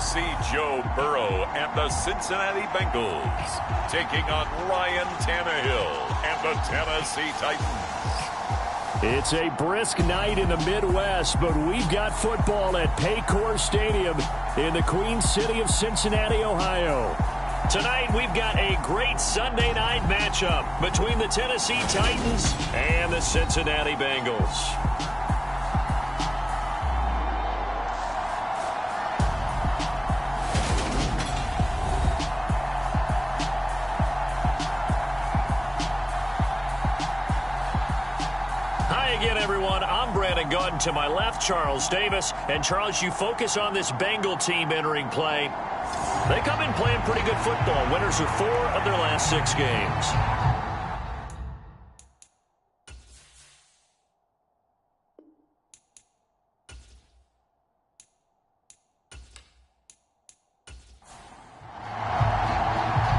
see Joe Burrow and the Cincinnati Bengals taking on Ryan Tannehill and the Tennessee Titans. It's a brisk night in the Midwest, but we've got football at Paycor Stadium in the Queen City of Cincinnati, Ohio. Tonight, we've got a great Sunday night matchup between the Tennessee Titans and the Cincinnati Bengals. To my left, Charles Davis. And Charles, you focus on this Bengal team entering play. They come in playing pretty good football. Winners of 4 of their last 6 games.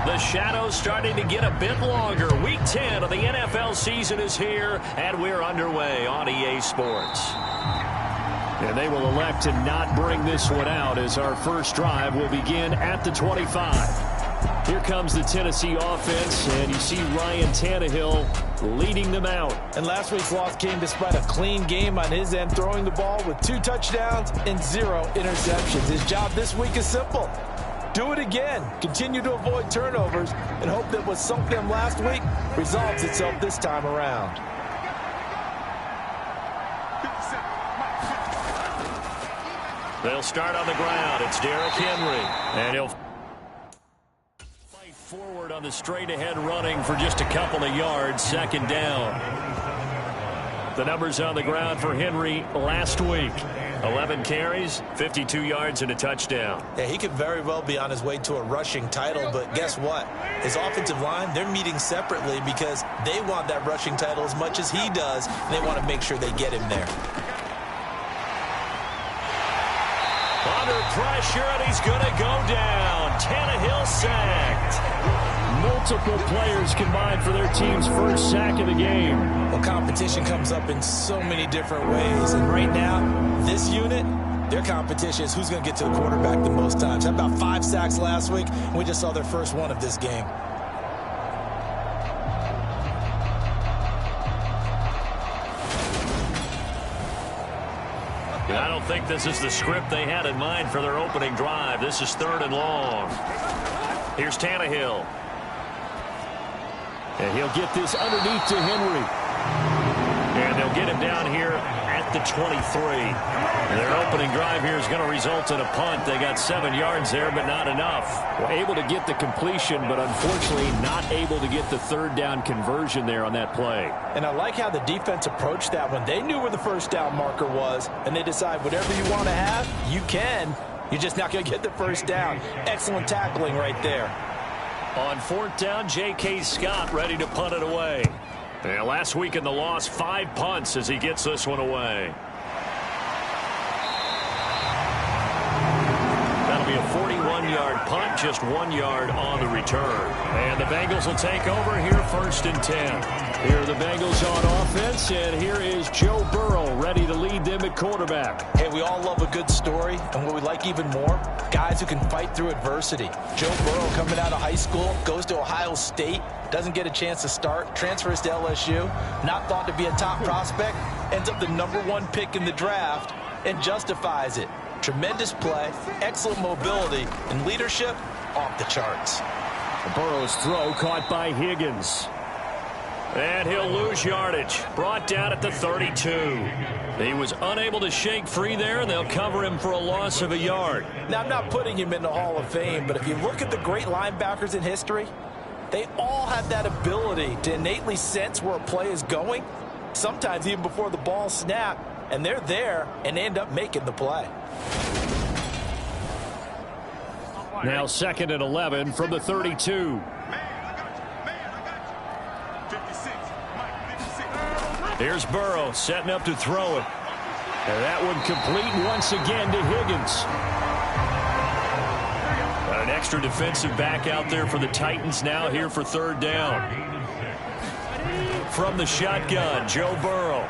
The shadow's starting to get a bit longer. Week 10 of the NFL season is here, and we're underway on EA Sports. And they will elect to not bring this one out as our first drive will begin at the 25. Here comes the Tennessee offense, and you see Ryan Tannehill leading them out. And last week's loss came despite a clean game on his end, throwing the ball with 2 touchdowns and 0 interceptions. His job this week is simple. Do it again. Continue to avoid turnovers and hope that what sunk them last week resolves itself this time around. They'll start on the ground. It's Derrick Henry. And he'll fight forward on the straight-ahead running for just a couple of yards. Second down. The numbers on the ground for Henry last week. 11 carries, 52 yards, and a touchdown. Yeah, he could very well be on his way to a rushing title, but guess what? His offensive line, they're meeting separately because they want that rushing title as much as he does, and they want to make sure they get him there. Under pressure, and he's going to go down. Tannehill sacked. Multiple players combined for their team's first sack of the game. Well, competition comes up in so many different ways, and right now, this unit, their competition is who's going to get to the quarterback the most times. How about 5 sacks last week? We just saw their first one of this game. I don't think this is the script they had in mind for their opening drive. This is 3rd and long. Here's Tannehill. And he'll get this underneath to Henry. And they'll get him down here at the 23. Their opening drive here is going to result in a punt. They got 7 yards there, but not enough. Well, able to get the completion, but unfortunately not able to get the 3rd down conversion there on that play. And I like how the defense approached that one. They knew where the first down marker was, and they decide whatever you want to have, you can. You're just not going to get the first down. Excellent tackling right there. On 4th down, J.K. Scott ready to punt it away. And last week in the loss, 5 punts as he gets this one away. That'll be a 41-yard punt, just 1 yard on the return. And the Bengals will take over here 1st and 10. Here are the Bengals on offense, and here is Joe Burrow ready to lead them at quarterback. Hey, we all love a good story, and what we like even more, guys who can fight through adversity. Joe Burrow coming out of high school, goes to Ohio State, doesn't get a chance to start, transfers to LSU, not thought to be a top prospect, ends up the #1 pick in the draft, and justifies it. Tremendous play, excellent mobility, and leadership off the charts. Burrow's throw caught by Higgins. And he'll lose yardage. Brought down at the 32. He was unable to shake free there, and they'll cover him for a loss of a yard. Now, I'm not putting him in the Hall of Fame, but if you look at the great linebackers in history, they all have that ability to innately sense where a play is going, sometimes even before the ball snapped, and they're there and end up making the play. Now 2nd and 11 from the 32. Here's Burrow setting up to throw it. And that one complete once again to Higgins. An extra defensive back out there for the Titans now here for 3rd down. From the shotgun, Joe Burrow.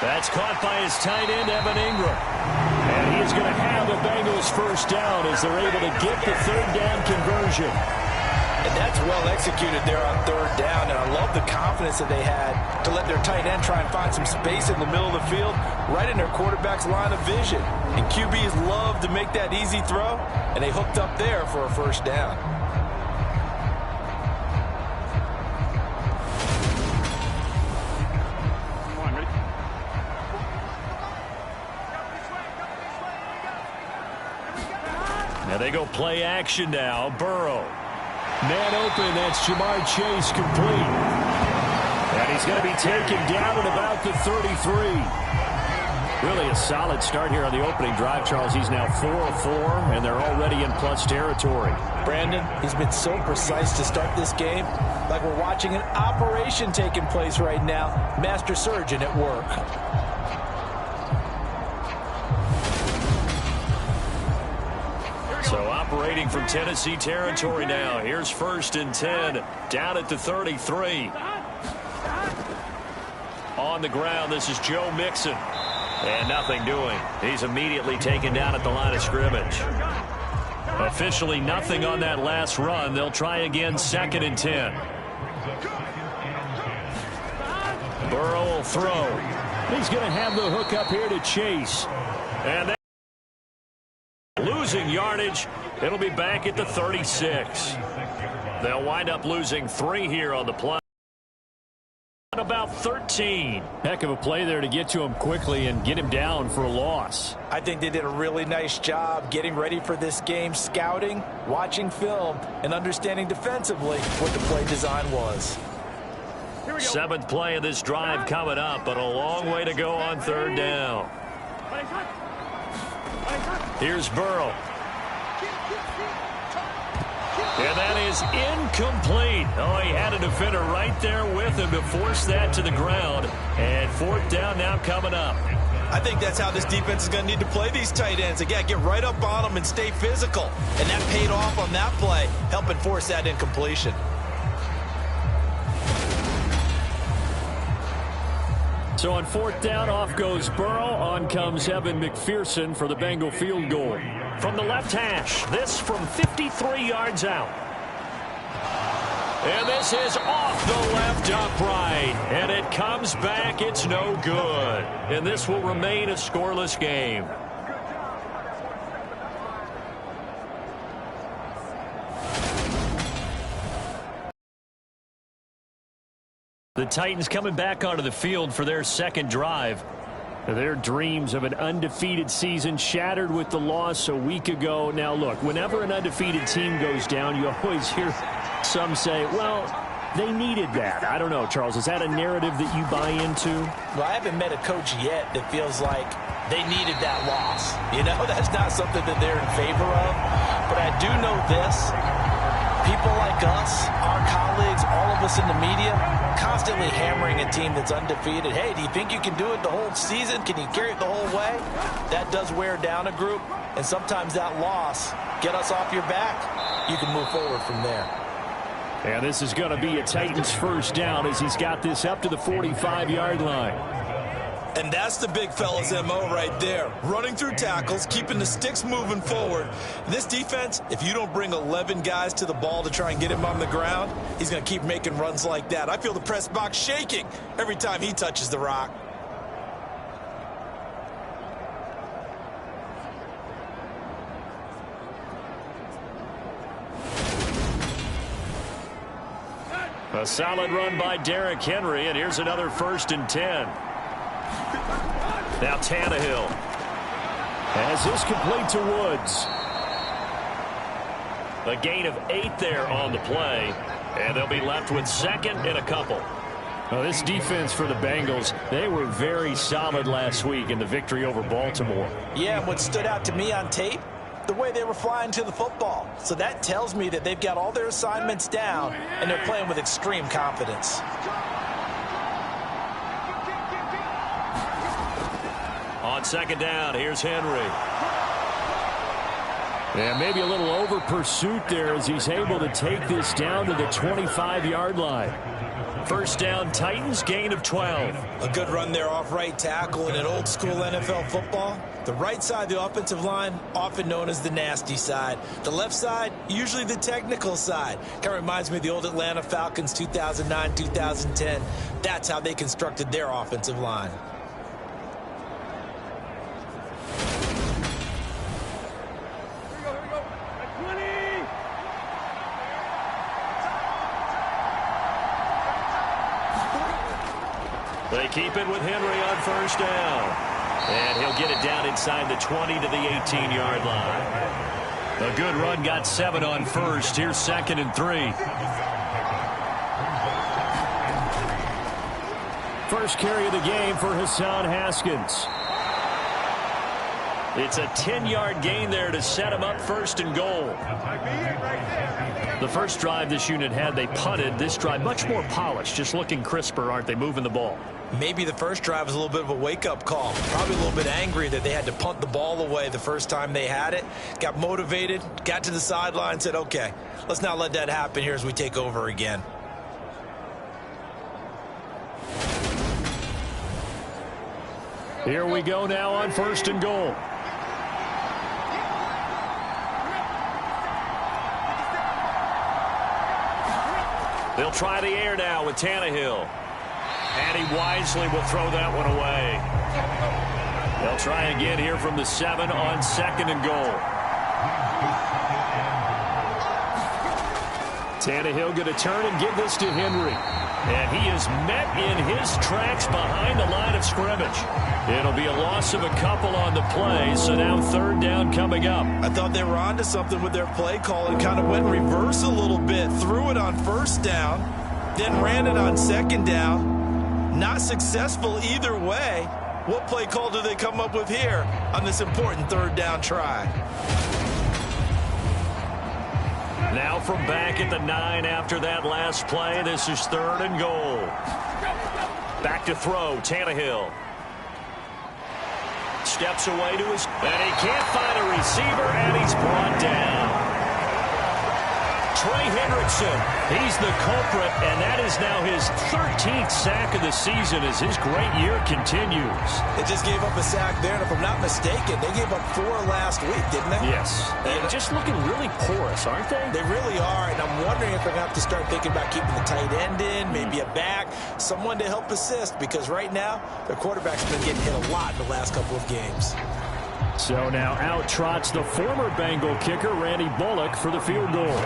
That's caught by his tight end, Evan Ingram. And he is going to have the Bengals first down as they're able to get the third down conversion. And that's well executed there on third down. And I love the confidence that they had to let their tight end try and find some space in the middle of the field, right in their quarterback's line of vision. And QBs love to make that easy throw, and they hooked up there for a first down. Now they go play action now. Burrow. Man open, that's Jamar Chase complete. And he's going to be taken down at about the 33. Really a solid start here on the opening drive, Charles. He's now 4 of 4, and they're already in plus territory. Brandon, he's been so precise to start this game, like we're watching an operation taking place right now. Master surgeon at work. So operating from Tennessee territory now. Here's 1st and 10 down at the 33. On the ground, this is Joe Mixon. And nothing doing. He's immediately taken down at the line of scrimmage. Officially nothing on that last run. They'll try again 2nd and 10. Burrow will throw. He's going to have the hook up here to Chase. And losing yardage. It'll be back at the 36. They'll wind up losing 3 here on the play. About 13. Heck of a play there to get to him quickly and get him down for a loss. I think they did a really nice job getting ready for this game, scouting, watching film, and understanding defensively what the play design was. 7th play of this drive coming up, but a long way to go on 3rd down. Here's Burrow. And that is incomplete. Oh, he had a defender right there with him to force that to the ground. And 4th down now coming up. I think that's how this defense is going to need to play these tight ends. Again, get right up on them and stay physical. And that paid off on that play, helping force that incompletion. So on 4th down, off goes Burrow. On comes Evan McPherson for the Bengal field goal. From the left hash, this from 53 yards out. And this is off the left upright. And it comes back. It's no good. And this will remain a scoreless game. The Titans coming back onto the field for their 2nd drive. Their dreams of an undefeated season shattered with the loss a week ago. Now, look, whenever an undefeated team goes down, you always hear some say, well, they needed that. I don't know, Charles. Is that a narrative that you buy into? Well, I haven't met a coach yet that feels like they needed that loss. You know, that's not something that they're in favor of. But I do know this. People like us, our colleagues, all of us in the media, constantly hammering a team that's undefeated. Hey, do you think you can do it the whole season? Can you carry it the whole way? That does wear down a group, and sometimes that loss, get us off your back, you can move forward from there. And this is going to be a Titans first down as he's got this up to the 45-yard line. And that's the big fella's MO right there. Running through tackles, keeping the sticks moving forward. This defense, if you don't bring 11 guys to the ball to try and get him on the ground, he's going to keep making runs like that. I feel the press box shaking every time he touches the rock. A solid run by Derrick Henry, and here's another 1st and 10. Now Tannehill has this complete to Woods. A gain of 8 there on the play, and they'll be left with 2nd and a couple. Well, this defense for the Bengals, they were very solid last week in the victory over Baltimore. Yeah, and what stood out to me on tape, the way they were flying to the football. So that tells me that they've got all their assignments down, and they're playing with extreme confidence. On 2nd down, here's Henry. And maybe a little over pursuit there as he's able to take this down to the 25-yard line. First down, Titans, gain of 12. A good run there off right tackle in an old school NFL football. The right side of the offensive line, often known as the nasty side. The left side, usually the technical side. Kind of reminds me of the old Atlanta Falcons 2009, 2010. That's how they constructed their offensive line. They keep it with Henry on first down. And he'll get it down inside the 20 to the 18-yard line. A good run, got 7 on first. Here's 2nd and 3. First carry of the game for Hassan Haskins. It's a 10-yard gain there to set him up 1st and goal. The first drive this unit had, they punted. This drive, much more polished, just looking crisper, aren't they, moving the ball? Maybe the first drive was a little bit of a wake-up call. Probably a little bit angry that they had to punt the ball away the first time they had it. Got motivated, got to the sideline, said, okay, let's not let that happen here as we take over again. Here we go now on 1st and goal. They'll try the air now with Tannehill. And he wisely will throw that one away. They'll try again here from the 7 on 2nd and goal. Tannehill going to turn and give this to Henry. And he is met in his tracks behind the line of scrimmage. It'll be a loss of a couple on the play, so now 3rd down coming up. I thought they were onto something with their play call and kind of went reverse a little bit. Threw it on 1st down, then ran it on 2nd down. Not successful either way. What play call do they come up with here on this important 3rd down try? Now from back at the 9 after that last play, this is 3rd and goal. Back to throw, Tannehill. Steps away to his, and he can't find a receiver, and he's brought down. Trey Hendrickson, he's the culprit, and that is now his 13th sack of the season as his great year continues. They just gave up a sack there, and if I'm not mistaken, they gave up 4 last week, didn't they? Yes. And just looking really porous, aren't they? They really are, and I'm wondering if they're going to have to start thinking about keeping the tight end in, maybe a back, someone to help assist, because right now, their quarterback's been getting hit a lot in the last couple of games. So now out trots the former Bengal kicker, Randy Bullock, for the field goal.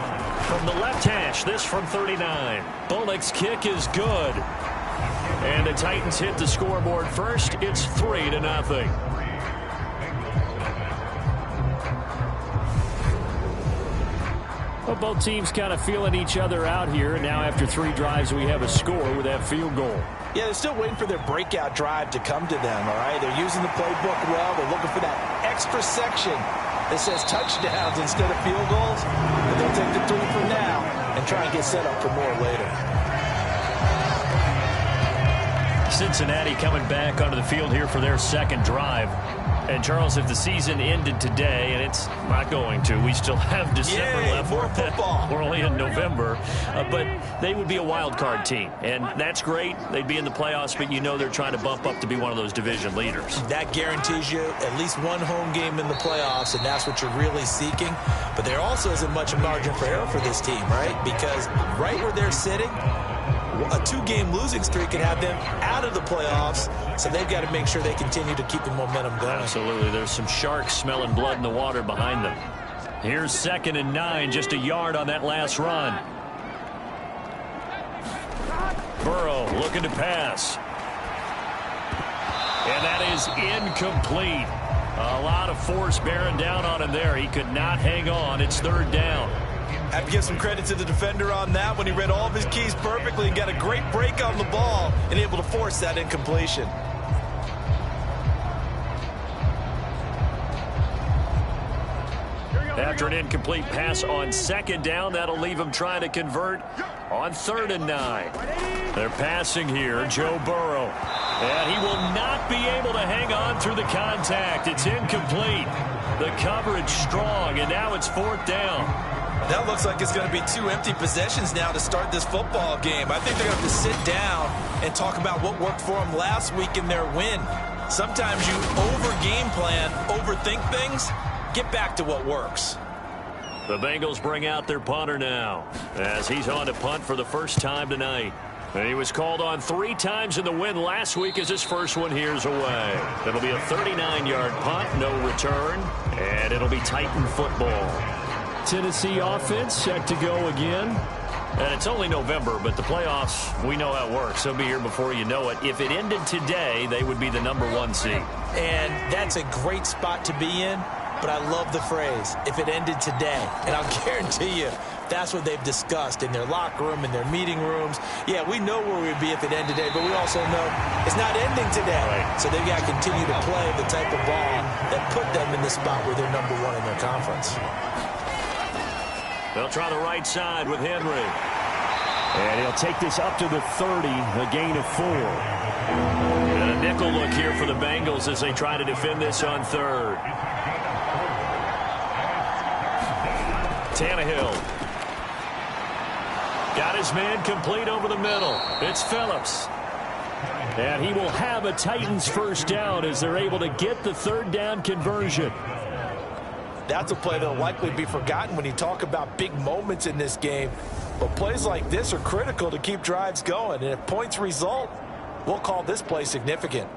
From the left hash, this from 39. Bullock's kick is good. And the Titans hit the scoreboard first. It's 3-0. Well, both teams kind of feeling each other out here. And now after 3 drives, we have a score with that field goal. Yeah, they're still waiting for their breakout drive to come to them, all right? They're using the playbook well. They're looking for that extra section that says touchdowns instead of field goals. And they'll take the 3 for now and try and get set up for more later. Cincinnati coming back onto the field here for their 2nd drive. And, Charles, if the season ended today, and it's not going to, we still have December left. More football. We're only in November. But they would be a wild card team. And that's great. They'd be in the playoffs, but you know they're trying to bump up to be one of those division leaders. That guarantees you at least one home game in the playoffs, and that's what you're really seeking. But there also isn't much margin for error for this team, right? Because right where they're sitting, a 2-game losing streak could have them out of the playoffs, so they've got to make sure they continue to keep the momentum going. Absolutely. There's some sharks smelling blood in the water behind them. Here's 2nd and 9, just a yard on that last run. Burrow looking to pass. And that is incomplete. A lot of force bearing down on him there. He could not hang on. It's 3rd down. Have to give some credit to the defender on that when he read all of his keys perfectly and got a great break on the ball and able to force that incompletion. After an incomplete pass on 2nd down, that'll leave him trying to convert on 3rd and 9. They're passing here, Joe Burrow. And he will not be able to hang on through the contact. It's incomplete. The coverage strong, and now it's 4th down. That looks like it's going to be 2 empty possessions now to start this football game. I think they're going to have to sit down and talk about what worked for them last week in their win. Sometimes you over-game plan, overthink things. Get back to what works. The Bengals bring out their punter now as he's on to punt for the first time tonight. And he was called on 3 times in the win last week as his first one here's away. It'll be a 39-yard punt, no return, and it'll be Titan football. Tennessee offense set to go again. And it's only November, but the playoffs, we know how it works. They'll be here before you know it. If it ended today, they would be the #1 seed. And that's a great spot to be in, but I love the phrase, if it ended today. And I'll guarantee you, that's what they've discussed in their locker room, in their meeting rooms. Yeah, we know where we'd be if it ended today, but we also know it's not ending today. Right. So they've got to continue to play the type of ball that put them in the spot where they're #1 in their conference. They'll try the right side with Henry. And he'll take this up to the 30, a gain of 4. And a nickel look here for the Bengals as they try to defend this on 3rd. Tannehill. Got his man complete over the middle. It's Phillips. And he will have a Titans first down as they're able to get the 3rd down conversion. That's a play that'll likely be forgotten when you talk about big moments in this game. But plays like this are critical to keep drives going. And if points result, we'll call this play significant.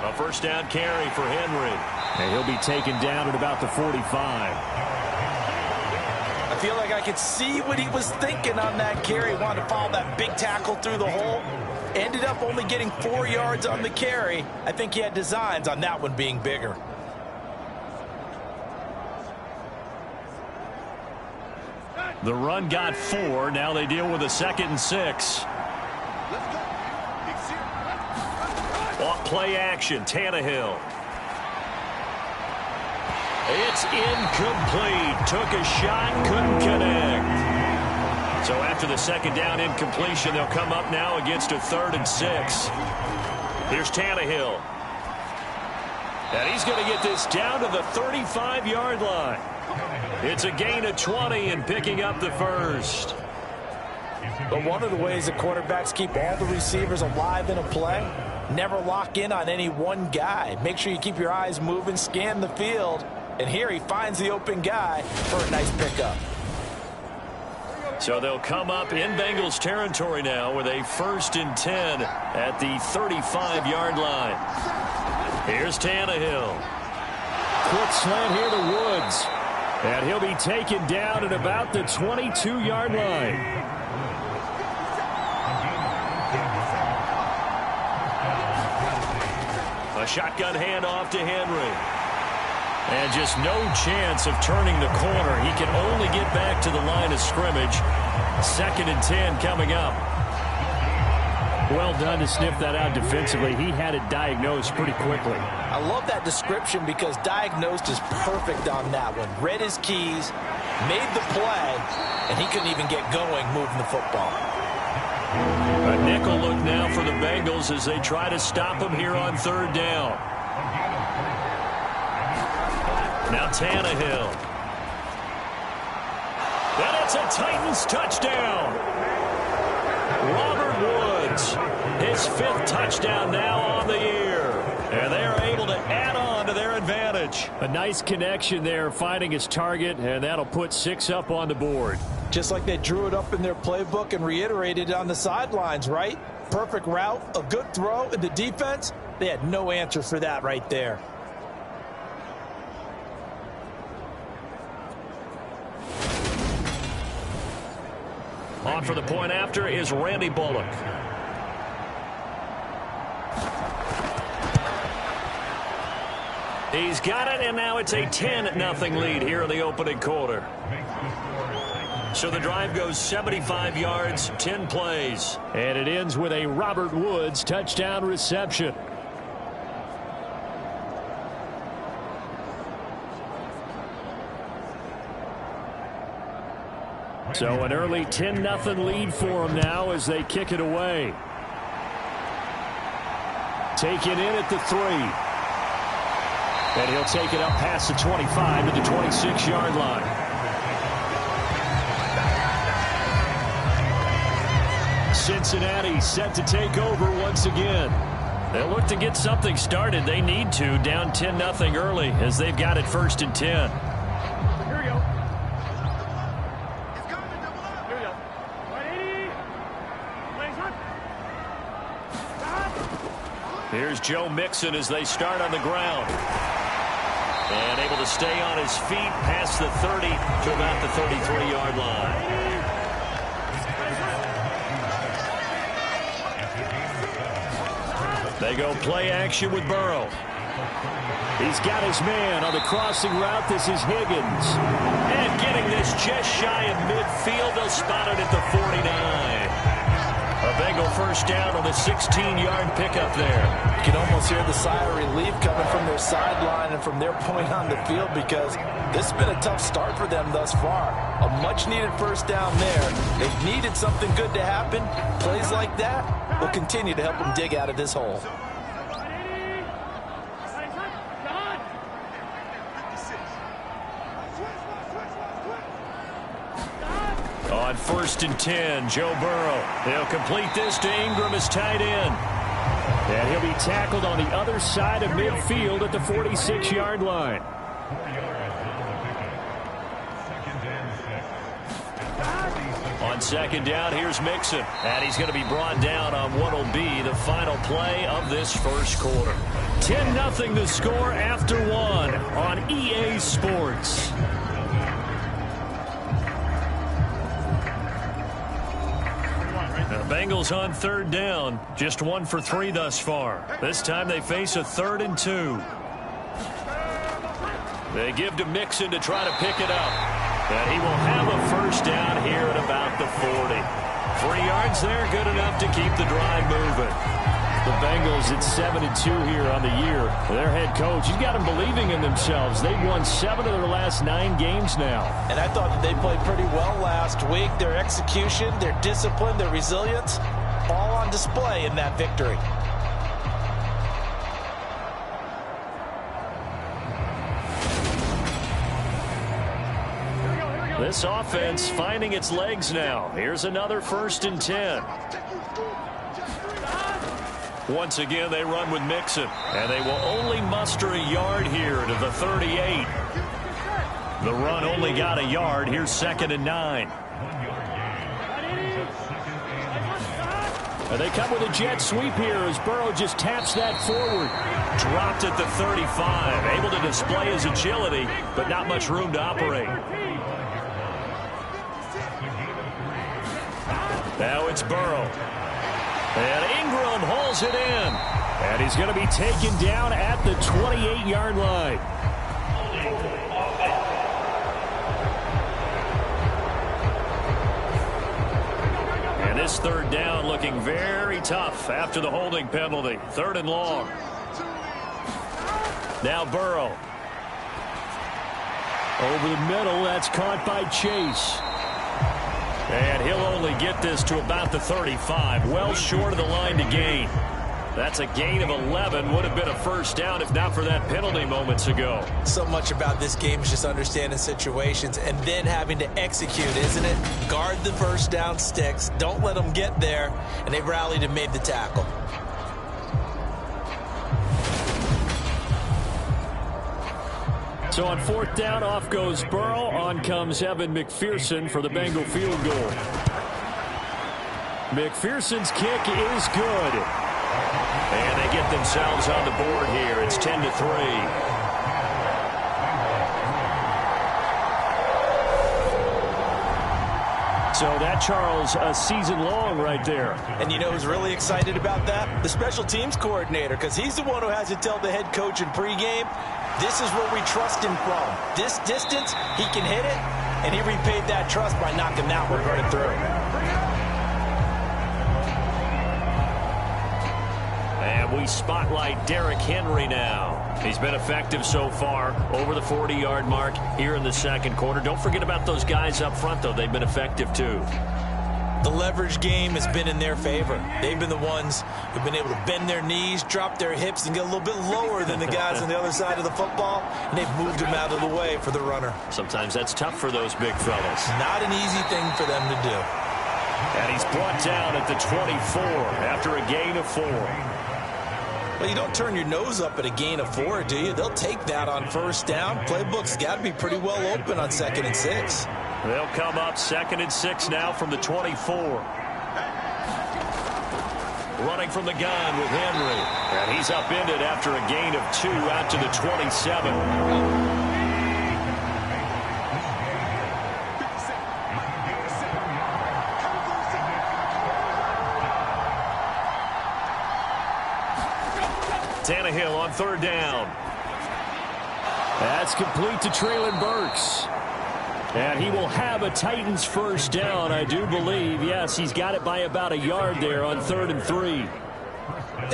A first down carry for Henry. And he'll be taken down at about the 45. I feel like I could see what he was thinking on that carry. Wanted to follow that big tackle through the hole. Ended up only getting 4 yards on the carry. I think he had designs on that one being bigger. The run got 4. Now they deal with a 2nd and 6. Off play action, Tannehill. It's incomplete. Took a shot, couldn't connect. So after the 2nd down incompletion, they'll come up now against a 3rd and 6. Here's Tannehill. And he's going to get this down to the 35-yard line. It's a gain of 20 and picking up the first. But one of the ways that quarterbacks keep all the receivers alive in a play, never lock in on any one guy. Make sure you keep your eyes moving, scan the field. And here he finds the open guy for a nice pickup. So they'll come up in Bengals territory now with a 1st and 10 at the 35-yard line. Here's Tannehill. Quick slant here to Woods. And he'll be taken down at about the 22-yard line. A shotgun handoff to Henry. And just no chance of turning the corner. He can only get back to the line of scrimmage. 2nd and 10 coming up. Well done to sniff that out defensively. He had it diagnosed pretty quickly. I love that description because diagnosed is perfect on that one. Read his keys, made the play, and he couldn't even get going moving the football. A nickel look now for the Bengals as they try to stop him here on 3rd down. Now Tannehill. And it's a Titans touchdown. Robert Woods, his 5th touchdown now on the year. And they're able to add on to their advantage. A nice connection there, finding his target, and that'll put 6 up on the board. Just like they drew it up in their playbook and reiterated it on the sidelines, right? Perfect route, a good throw, and the defense, they had no answer for that right there. On for the point after is Randy Bullock. He's got it, and now it's a 10-0 lead here in the opening quarter. So the drive goes 75 yards, 10 plays. And it ends with a Robert Woods touchdown reception. So an early 10-0 lead for them now as they kick it away. Taken in at the 3. And he'll take it up past the 25 to the 26-yard line. Cincinnati set to take over once again. They'll look to get something started. They need to, down 10-0 early as they've got it 1st and 10. Here we go. It's coming. Double up. Here we go. 180. Plays one. Here's Joe Mixon as they start on the ground. And able to stay on his feet past the 30 to about the 33-yard line. They go play action with Burrow. He's got his man on the crossing route. This is Higgins. And getting this just shy of midfield. They'll spot it at the 49. A Bengal first down on the 16-yard pickup there. You can almost hear the sigh of relief coming from their sideline and from their point on the field because this has been a tough start for them thus far. A much-needed first down there. They've needed something good to happen. Plays like that will continue to help them dig out of this hole. On 1st and 10, Joe Burrow. He'll complete this to Ingram as tight end. And he'll be tackled on the other side of midfield at the 46-yard line. On 2nd down, here's Mixon. And he's going to be brought down on what will be the final play of this first quarter. 10-0 the score after 1 on EA Sports. The Bengals on 3rd down. Just 1 for 3 thus far. This time they face a 3rd and 2. They give to Mixon to try to pick it up. And he will have a first down here at about the 40. 3 yards there, good enough to keep the drive moving. The Bengals at 7-2 here on the year. Their head coach, he's got them believing in themselves. They've won 7 of their last 9 games now. And I thought that they played pretty well last week. Their execution, their discipline, their resilience, all on display in that victory. This offense finding its legs now. Here's another 1st and 10. Once again, they run with Mixon. And they will only muster a yard here to the 38. The run only got a yard. Here's 2nd and 9. And they come with a jet sweep here as Burrow just taps that forward. Dropped at the 35. Able to display his agility, but not much room to operate. Now it's Burrow. And Ingram hauls it in. And he's going to be taken down at the 28-yard line. And this 3rd down looking very tough after the holding penalty. 3rd and long. Now Burrow. Over the middle, that's caught by Chase. And he'll only get this to about the 35, well short of the line to gain. That's a gain of 11. Would have been a first down if not for that penalty moments ago. So much about this game is just understanding situations and then having to execute, isn't it? Guard the first down sticks. Don't let them get there. And they rallied and made the tackle. So on 4th down, off goes Burrow. On comes Evan McPherson for the Bengal field goal. McPherson's kick is good. And they get themselves on the board here. It's 10-3. So that, Charles, a season long right there. And you know who's really excited about that? The special teams coordinator, because he's the one who has to tell the head coach in pregame, this is where we trust him from. This distance, he can hit it, and he repaid that trust by knocking that one right through. And we spotlight Derrick Henry now. He's been effective so far, over the 40-yard mark here in the second quarter. Don't forget about those guys up front, though. They've been effective, too. The leverage game has been in their favor. They've been the ones who've been able to bend their knees, drop their hips, and get a little bit lower than the guys on the other side of the football, and they've moved them out of the way for the runner. Sometimes that's tough for those big fellas. Not an easy thing for them to do. And he's brought down at the 24 after a gain of 4. Well, you don't turn your nose up at a gain of 4, do you? They'll take that on first down. Playbook's got to be pretty well open on 2nd and 6. They'll come up 2nd and 6 now from the 24. Running from the gun with Henry. And he's upended after a gain of 2 out to the 27. Tannehill on 3rd down. That's complete to Treylon Burks. And he will have a Titans first down, I do believe. Yes, he's got it by about a yard there on 3rd and 3.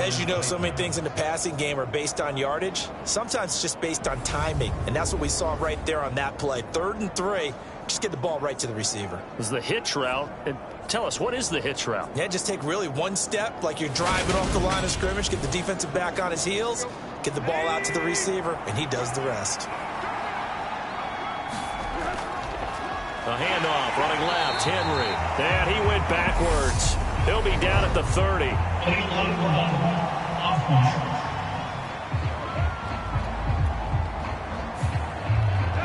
As you know, so many things in the passing game are based on yardage. Sometimes it's just based on timing. And that's what we saw right there on that play. 3rd and 3. Just get the ball right to the receiver. This is the hitch route. And tell us, what is the hitch route? Yeah, just take really one step like you're driving off the line of scrimmage, get the defensive back on his heels, get the ball out to the receiver, and he does the rest. A handoff, running left, Henry. And he went backwards. He'll be down at the 30.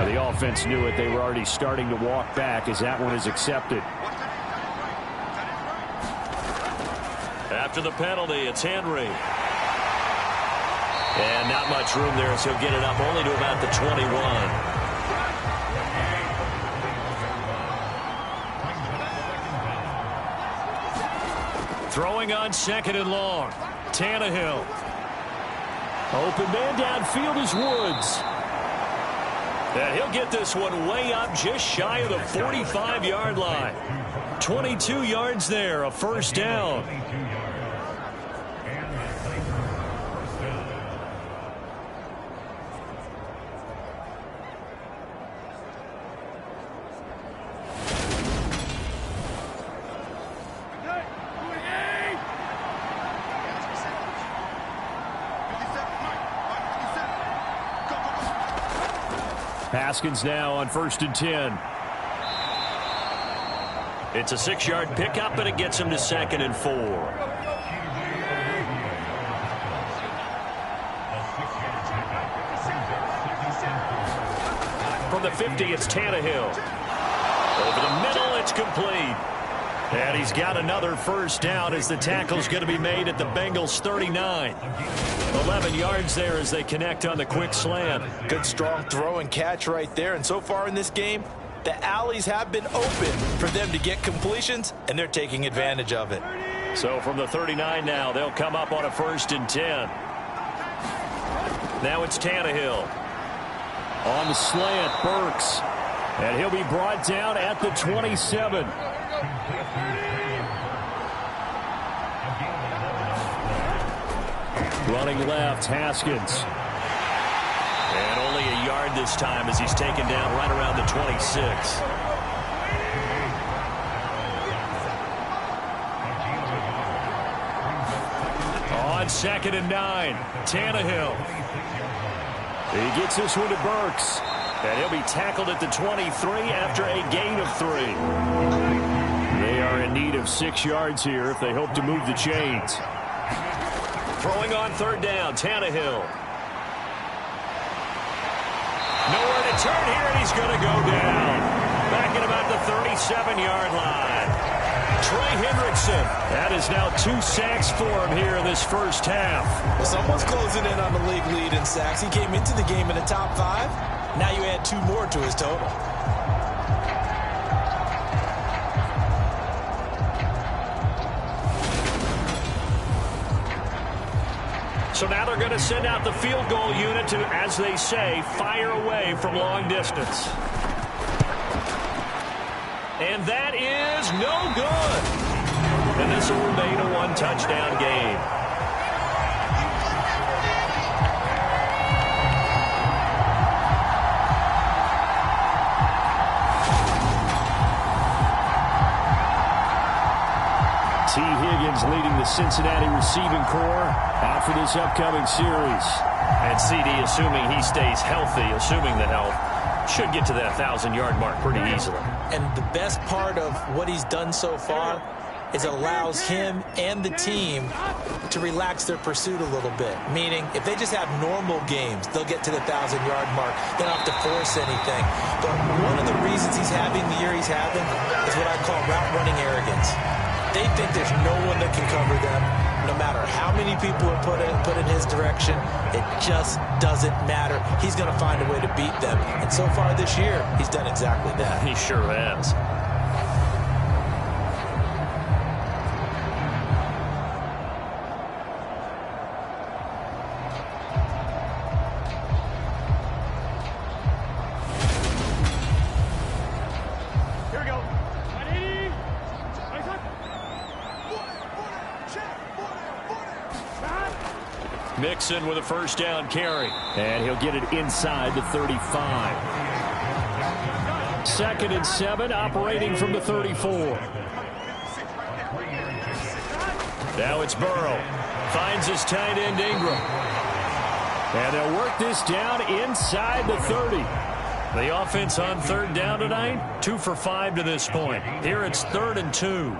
The offense knew it. They were already starting to walk back as that one is accepted. After the penalty, it's Henry. And not much room there, so he'll get it up only to about the 21. Throwing on 2nd and long. Tannehill. Open man downfield is Woods. And he'll get this one way up just shy of the 45-yard line. 22 yards there, a first down. Haskins now on 1st and 10. It's a 6-yard pickup, and it gets him to 2nd and 4. From the 50, it's Tannehill. Over the middle, it's complete. And he's got another first down as the tackle's going to be made at the Bengals 39. 11 yards there as they connect on the quick slant. Good strong throw and catch right there. And so far in this game, the alleys have been open for them to get completions, and they're taking advantage of it. So from the 39 now, they'll come up on a 1st and 10. Now it's Tannehill. On the slant, Burks. And he'll be brought down at the 27. Running left, Haskins. And only a yard this time as he's taken down right around the 26. On 2nd and 9, Tannehill. He gets this one to Burks. And he'll be tackled at the 23 after a gain of 3. They are in need of 6 yards here if they hope to move the chains. Throwing on 3rd down, Tannehill. Nowhere to turn here, and he's going to go down. Back at about the 37-yard line. Trey Hendrickson. That is now 2 sacks for him here in this first half. Well, someone's closing in on the league lead in sacks. He came into the game in the top 5. Now you add 2 more to his total. So now they're going to send out the field goal unit to, as they say, fire away from long distance. And that is no good. And this will remain a 1-touchdown game. is leading the Cincinnati receiving corps out for this upcoming series. And CD, assuming he stays healthy, assuming the health, should get to that 1,000-yard mark pretty easily. And the best part of what he's done so far is it allows him and the team to relax their pursuit a little bit. Meaning, if they just have normal games, they'll get to the 1,000-yard mark. They don't have to force anything. But one of the reasons he's having the year he's having is what I call route-running arrogance. They think there's no one that can cover them. No matter how many people are put in his direction, it just doesn't matter. He's going to find a way to beat them. And so far this year, he's done exactly that. He sure has. Mixon with a first down carry. And he'll get it inside the 35. 2nd and 7, operating from the 34. Now it's Burrow. Finds his tight end Ingram. And they'll work this down inside the 30. The offense on 3rd down tonight, 2 for 5 to this point. Here it's 3rd and 2.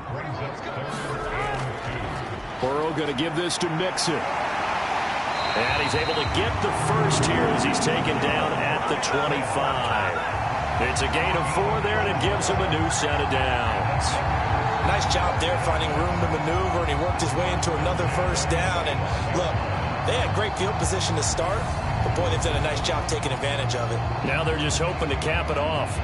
Burrow going to give this to Mixon. And he's able to get the first here as he's taken down at the 25. It's a gain of 4 there, and it gives him a new set of downs. Nice job there finding room to maneuver, and he worked his way into another first down. And look, they had great field position to start, but boy, they've done a nice job taking advantage of it. Now they're just hoping to cap it off.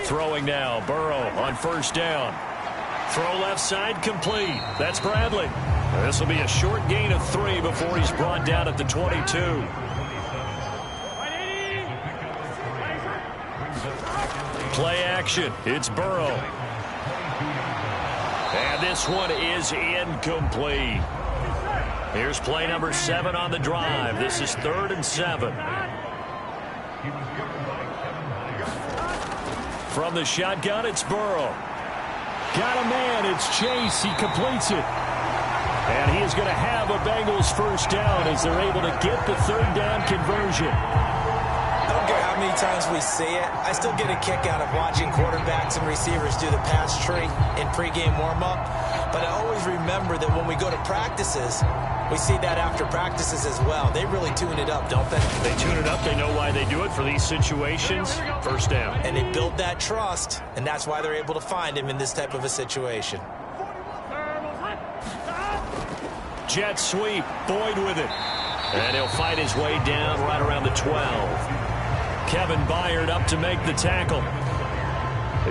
Throwing now, Burrow on first down. Throw left side, complete. That's Bradley. This will be a short gain of 3 before he's brought down at the 22. Play action. It's Burrow. And this one is incomplete. Here's play number 7 on the drive. This is 3rd and 7. From the shotgun, it's Burrow. Got a man, it's Chase. He completes it. And he is going to have a Bengals first down as they're able to get the 3rd down conversion. I don't care how many times we see it. I still get a kick out of watching quarterbacks and receivers do the pass tree in pregame warm-up. But I always remember that when we go to practices, we see that after practices as well. They really tune it up, don't they? They tune it up. They know why they do it for these situations. First down. And they build that trust, and that's why they're able to find him in this type of a situation. Jet sweep. Boyd with it. And he'll fight his way down right around the 12. Kevin Byard up to make the tackle.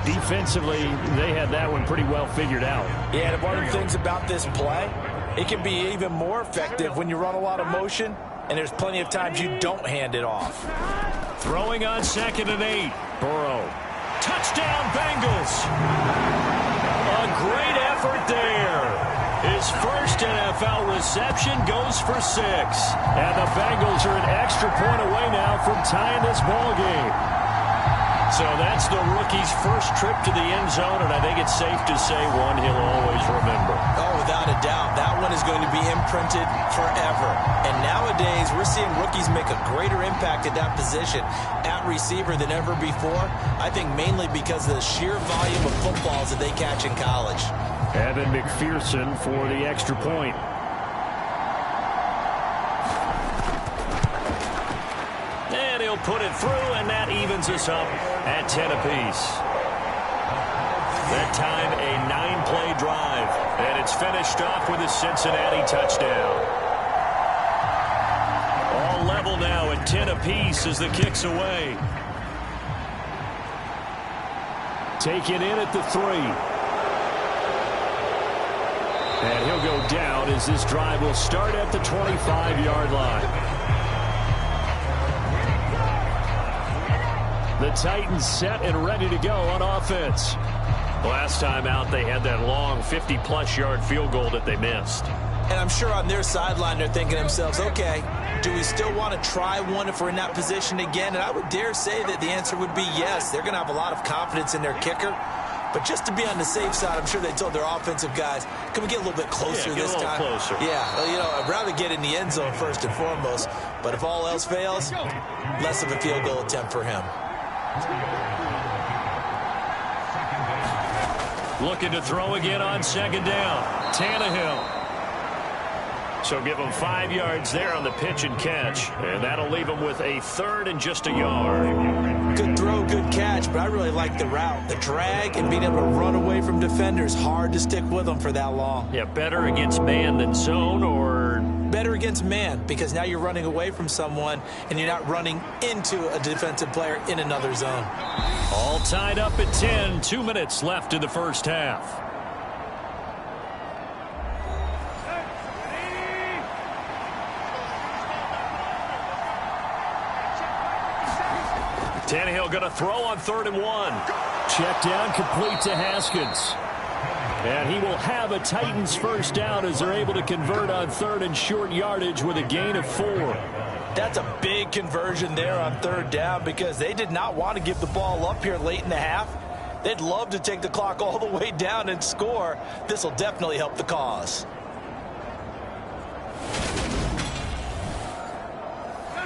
Defensively, they had that one pretty well figured out. Yeah, and one of the things about this play, it can be even more effective when you run a lot of motion, and there's plenty of times you don't hand it off. Throwing on 2nd and 8. Burrow. Touchdown, Bengals. A great effort there. His first NFL reception goes for 6. And the Bengals are an extra point away now from tying this ball game. So that's the rookie's first trip to the end zone, and I think it's safe to say one he'll always remember. Oh, without a doubt. That one is going to be imprinted forever. And nowadays, we're seeing rookies make a greater impact at that position at receiver than ever before. I think mainly because of the sheer volume of footballs that they catch in college. Evan McPherson for the extra point. And he'll put it through, and that evens us up at 10 apiece. That time, a 9-play drive, and it's finished off with a Cincinnati touchdown. All level now at 10 apiece as the kick's away. Taken in at the 3. And he'll go down as this drive will start at the 25-yard line. The Titans set and ready to go on offense. Last time out, they had that long 50-plus yard field goal that they missed. And I'm sure on their sideline they're thinking to themselves, okay, do we still want to try one if we're in that position again? And I would dare say that the answer would be yes. They're going to have a lot of confidence in their kicker. But just to be on the safe side, I'm sure they told their offensive guys, can we get a little bit closer this time? Closer. Yeah, well, you know, I'd rather get in the end zone first and foremost. But if all else fails, less of a field goal attempt for him. Looking to throw again on second down. Tannehill. So give him 5 yards there on the pitch and catch. And that'll leave him with a third and just a yard. Good throw, good catch, but I really like the route. The drag and being able to run away from defenders. Hard to stick with them for that long. Yeah, better against man than zone, or better against man, because now you're running away from someone and you're not running into a defensive player in another zone. All tied up at 10. 2 minutes left in the first half. Tannehill going to throw on 3rd and 1. Check down complete to Haskins. And he will have a Titans first down as they're able to convert on 3rd and short yardage with a gain of 4. That's a big conversion there on 3rd down because they did not want to give the ball up here late in the half. They'd love to take the clock all the way down and score. This will definitely help the cause.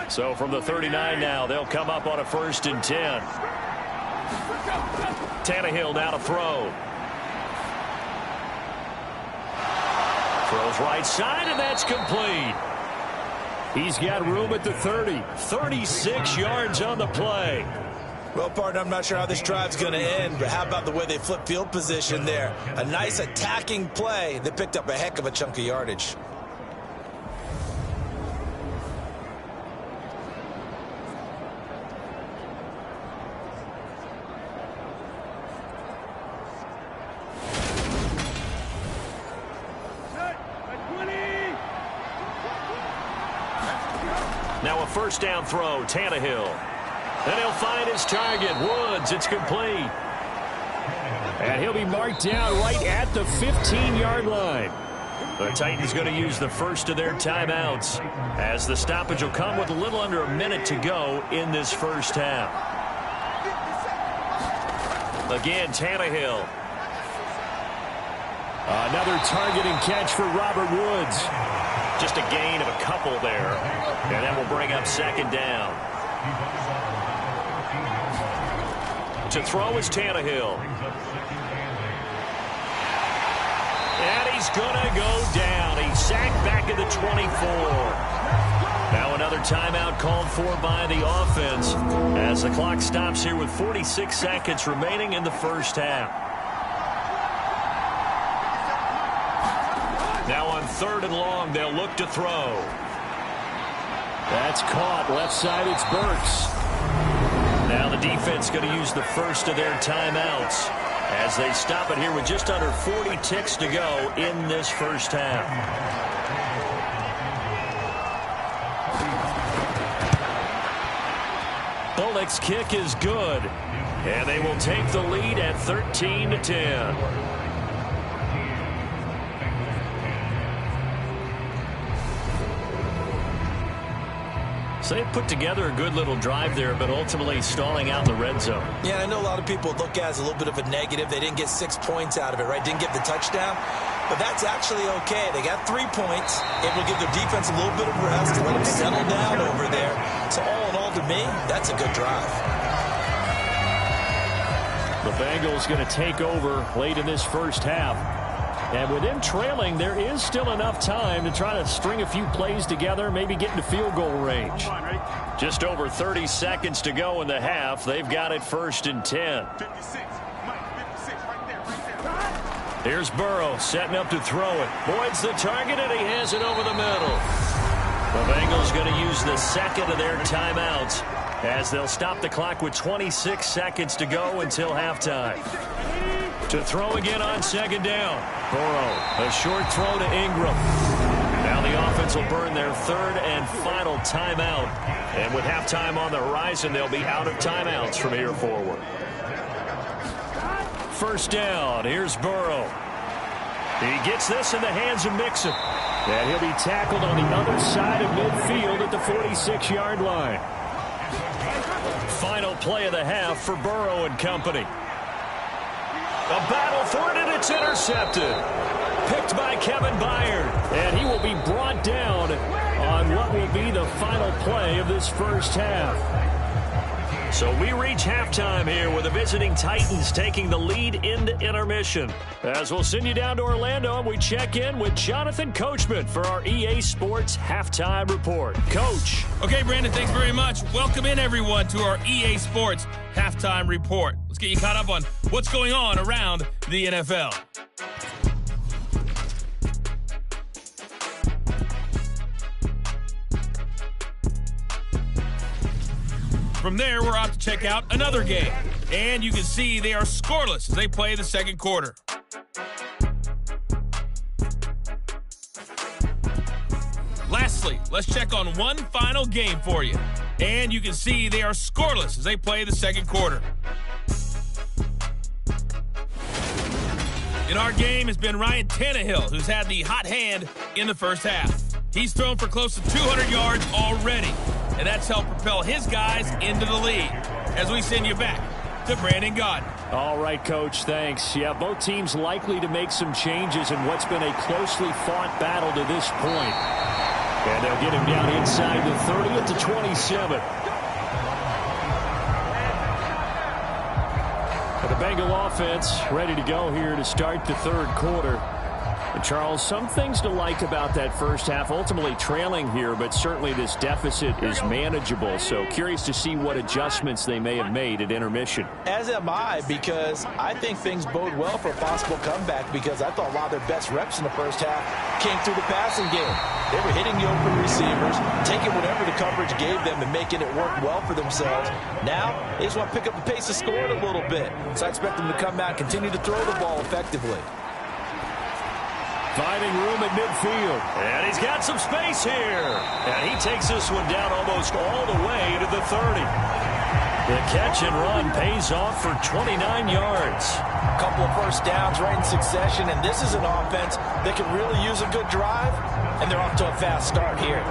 So from the 39 now, they'll come up on a 1st and 10. Tannehill now to throw. Throws right side, and that's complete. He's got room at the 30. 36 yards on the play. Well, partner, I'm not sure how this drive's going to end, but how about the way they flip field position there? A nice attacking play. They picked up a heck of a chunk of yardage. Now a first down throw, Tannehill. And he'll find his target, Woods. It's complete. And he'll be marked down right at the 15-yard line. The Titans going to use the first of their timeouts as the stoppage will come with a little under a minute to go in this first half. Again, Tannehill. Another target and catch for Robert Woods. Just a gain of a couple there. And that will bring up 2nd down. To throw is Tannehill. And he's going to go down. He's sacked back at the 24. Now another timeout called for by the offense as the clock stops here with 46 seconds remaining in the first half. Now on 3rd and long, they'll look to throw. That's caught. Left side, it's Burks. Now the defense going to use the first of their timeouts as they stop it here with just under 40 ticks to go in this first half. Bullock's kick is good. And they will take the lead at 13-10. So they put together a good little drive there, but ultimately stalling out in the red zone. Yeah, I know a lot of people look at it as a little bit of a negative. They didn't get 6 points out of it, right? Didn't get the touchdown. But that's actually okay. They got 3 points. Able to give their defense a little bit of rest, let them settle down over there. So all in all, to me, that's a good drive. The Bengals going to take over late in this first half. And with them trailing, there is still enough time to try to string a few plays together, maybe get into field goal range. Just over 30 seconds to go in the half. They've got it 1st and 10. 56, Mike, 56, right there. Here's Burrow setting up to throw it. Boyd's the target, and he has it over the middle. The Bengals going to use the second of their timeouts as they'll stop the clock with 26 seconds to go until halftime. To throw again on 2nd down. Burrow, a short throw to Ingram. Now the offense Ravens will burn their third and final timeout. And with halftime on the horizon, they'll be out of timeouts from here forward. First down. Here's Burrow. He gets this in the hands of Mixon. And he'll be tackled on the other side of midfield at the 46-yard line. Final play of the half for Burrow and company. A battle for it, and it's intercepted. Picked by Kevin Byard. And he will be brought down on what will be the final play of this first half. So we reach halftime here with the visiting Titans taking the lead into intermission. As we'll send you down to Orlando, and we check in with Jonathan Coachman for our EA Sports Halftime Report. Coach. Okay, Brandon, thanks very much. Welcome in, everyone, to our EA Sports Halftime Report. Let's get you caught up on what's going on around the NFL. From there, we're off to check out another game. And you can see they are scoreless as they play the second quarter. Lastly, let's check on one final game for you. And you can see they are scoreless as they play the second quarter. In our game has been Ryan Tannehill, who's had the hot hand in the first half. He's thrown for close to 200 yards already, and that's helped propel his guys into the lead. As we send you back to Brandon Gaudin. All right, Coach, thanks. Yeah, both teams likely to make some changes in what's been a closely fought battle to this point. And they'll get him down inside the 30 at the 27. The Bengal offense ready to go here to start the third quarter. And Charles, some things to like about that first half. Ultimately trailing here, but certainly this deficit is manageable. So curious to see what adjustments they may have made at intermission. As am I, because I think things bode well for a possible comeback, because I thought a lot of their best reps in the first half came through the passing game. They were hitting the open receivers, taking whatever the coverage gave them and making it work well for themselves. Now, they just want to pick up the pace of scoring a little bit. So I expect them to come out and continue to throw the ball effectively. Finding room at midfield. And he's got some space here. And he takes this one down almost all the way to the 30. The catch and run pays off for 29 yards. A couple of first downs right in succession, and this is an offense that can really use a good drive, and they're off to a fast start here.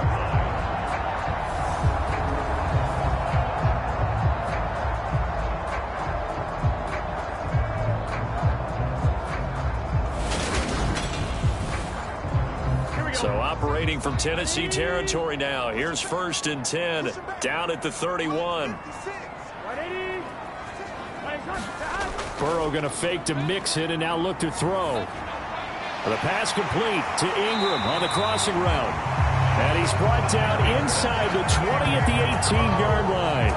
So operating from Tennessee territory now. Here's 1st and 10 down at the 31. Burrow going to fake to mix it and now look to throw. The pass complete to Ingram on the crossing route. And he's brought down inside the 20 at the 18-yard line.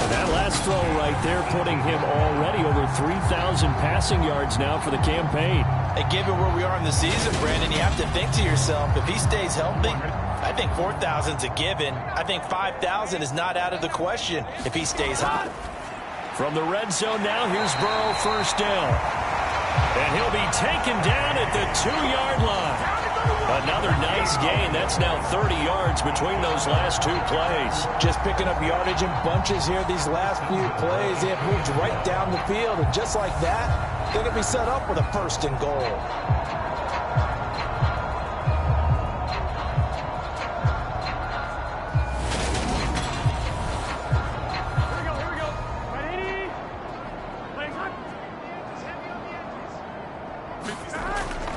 And that last throw right there putting him already over 3,000 passing yards now for the campaign. And given where we are in the season, Brandon, you have to think to yourself, if he stays healthy, I think 4,000's a given. I think 5,000 is not out of the question if he stays hot. From the red zone now, here's Burrow, first down. And he'll be taken down at the 2-yard line. Another nice gain. That's now 30 yards between those last two plays. Just picking up yardage in bunches here these last few plays. They have moved right down the field, and just like that, they're going to be set up with a 1st and goal.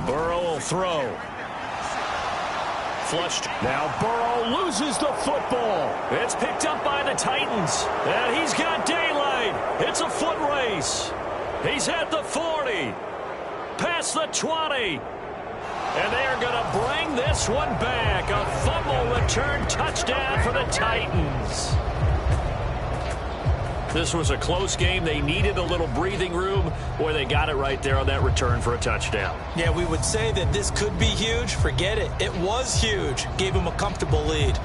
Burrow will throw. Flushed. Now Burrow loses the football. It's picked up by the Titans. And he's got daylight. It's a foot race. He's at the 40. Past the 20. And they are going to bring this one back. A fumble return touchdown for the Titans. This was a close game. They needed a little breathing room. Boy, they got it right there on that return for a touchdown. Yeah, we would say that this could be huge. Forget it. It was huge. Gave him a comfortable lead.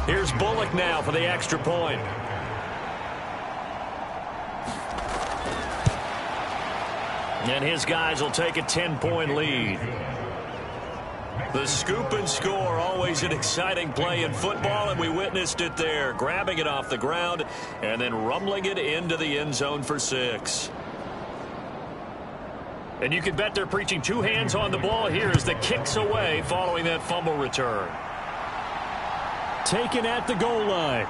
Here's Bullock now for the extra point. And his guys will take a 10-point lead. The scoop and score, always an exciting play in football, and we witnessed it there, grabbing it off the ground and then rumbling it into the end zone for 6. And you can bet they're preaching 2 hands on the ball here as the kick's away following that fumble return. Taken at the goal line.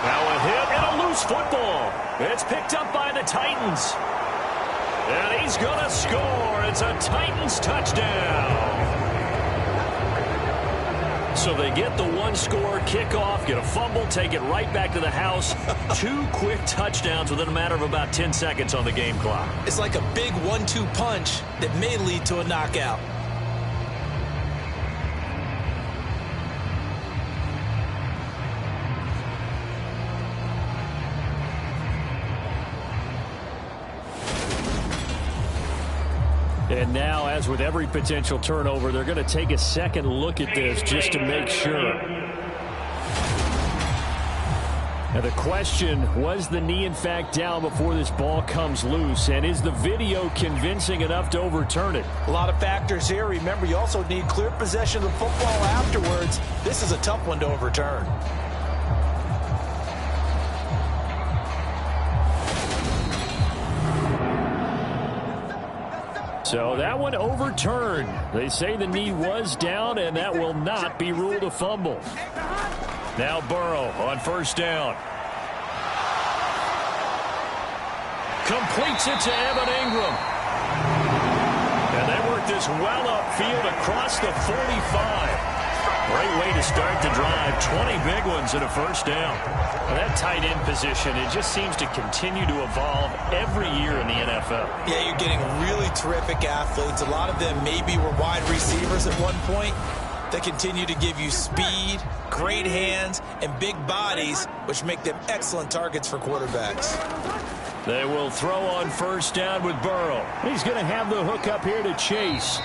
Now a hit and a loose football. It's picked up by the Titans. And he's going to score. It's a Titans touchdown. So they get the 1-score kickoff, get a fumble, take it right back to the house. 2 quick touchdowns within a matter of about 10 seconds on the game clock. It's like a big 1-2 punch that may lead to a knockout. And now, as with every potential turnover, they're going to take a second look at this just to make sure. Now the question, was the knee in fact down before this ball comes loose? And is the video convincing enough to overturn it? A lot of factors here. Remember, you also need clear possession of the football afterwards. This is a tough one to overturn. So that one overturned. They say the knee was down, and that will not be ruled a fumble. Now Burrow on first down. Completes it to Evan Ingram. And they work this well upfield across the 45. Great way to start the drive. 20 big ones and a first down. Well, that tight end position, it just seems to continue to evolve every year in the NFL. Yeah, you're getting really terrific athletes. A lot of them maybe were wide receivers at one point. They continue to give you speed, great hands, and big bodies, which make them excellent targets for quarterbacks. They will throw on first down with Burrow. He's going to have the hook up here to Chase.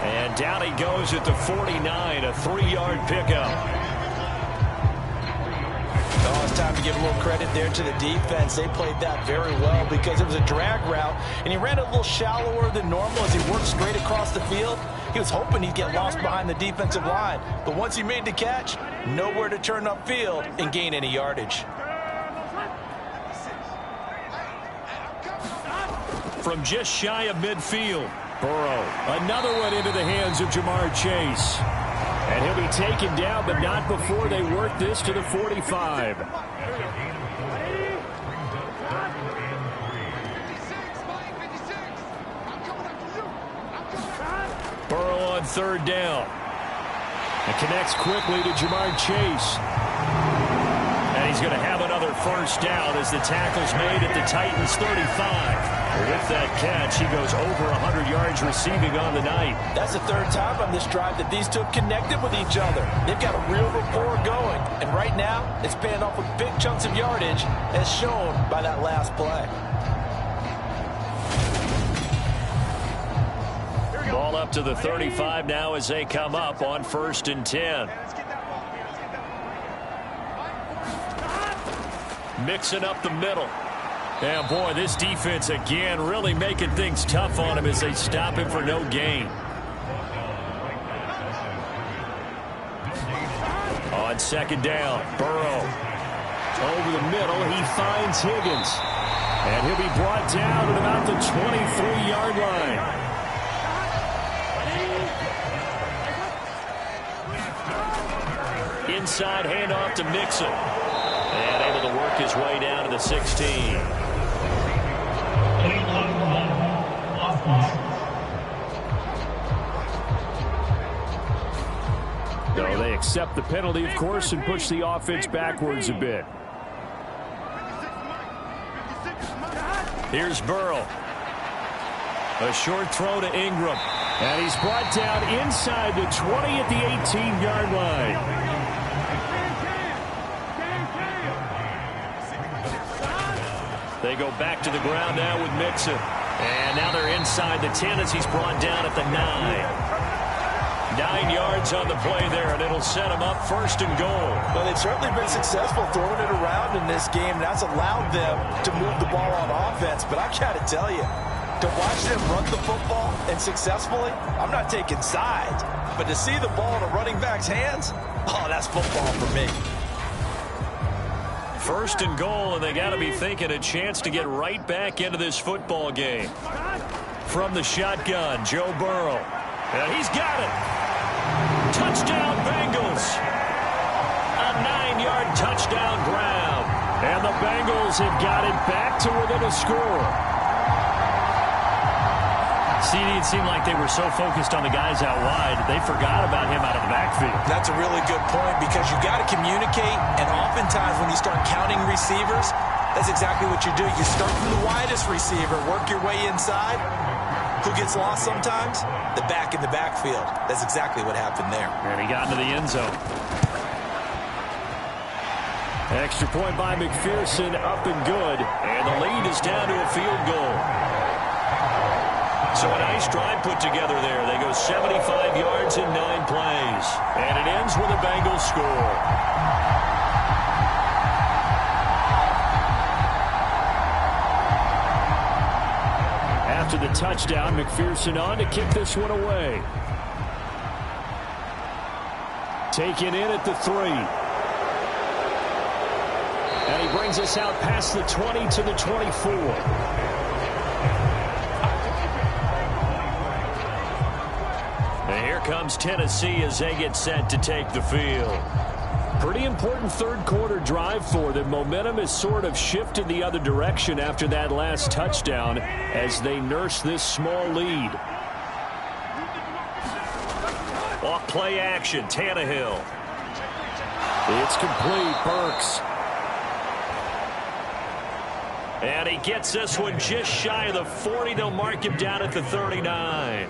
And down he goes at the 49, a 3-yard pickup. Oh, it's time to give a little credit there to the defense. They played that very well because it was a drag route, and he ran a little shallower than normal as he worked straight across the field. He was hoping he'd get lost behind the defensive line, but once he made the catch, nowhere to turn upfield and gain any yardage. From just shy of midfield, Burrow, another one into the hands of Jamar Chase. And he'll be taken down, but not before they work this to the 45. Burrow on third down. And connects quickly to Jamar Chase. And he's going to have another first down as the tackle's made at the Titans 35. With that catch, he goes over 100 yards receiving on the night. That's the third time on this drive that these two have connected with each other. They've got a real rapport going. And right now, it's paying off with big chunks of yardage, as shown by that last play. Ball up to the 35 now as they come up on 1st and 10. Mixing up the middle. And boy, this defense again really making things tough on him as they stop him for no gain. On second down, Burrow. Over the middle, he finds Higgins. And he'll be brought down at about the 23-yard line. Inside handoff to Mixon. And able to work his way down to the 16. No, they accept the penalty, of course, and push the offense backwards a bit. Here's Burrow. A short throw to Ingram. And he's brought down inside the 20 at the 18-yard line. They go back to the ground now with Mixon. And now they're inside the 10 as he's brought down at the 9. 9 yards on the play there, and it'll set them up 1st and goal. Well, they've certainly been successful throwing it around in this game. That's allowed them to move the ball on offense. But I got to tell you, to watch them run the football and successfully, I'm not taking sides. But to see the ball in a running back's hands, oh, that's football for me. 1st and goal, and they got to be thinking a chance to get right back into this football game. From the shotgun, Joe Burrow. And he's got it. Touchdown, Bengals. A 9-yard touchdown grab. And the Bengals have got it back to within a score. CD, it seemed like they were so focused on the guys out wide, they forgot about him out of the backfield. That's a really good point because you got to communicate, and oftentimes when you start counting receivers, that's exactly what you do. You start from the widest receiver, work your way inside. Who gets lost sometimes? The back in the backfield. That's exactly what happened there. And he got into the end zone. Extra point by McPherson, up and good. And the lead is down to a field goal. So a nice drive put together there. They go 75 yards in 9 plays. And it ends with a Bengals score. After the touchdown, McPherson on to kick this one away. Taken in at the 3. And he brings us out past the 20 to the 24. And here comes Tennessee as they get set to take the field. Pretty important third quarter drive for them. Momentum has sort of shifted the other direction after that last touchdown as they nurse this small lead. Off play action, Tannehill. It's complete, Burks. And he gets this one just shy of the 40. They'll mark him down at the 39.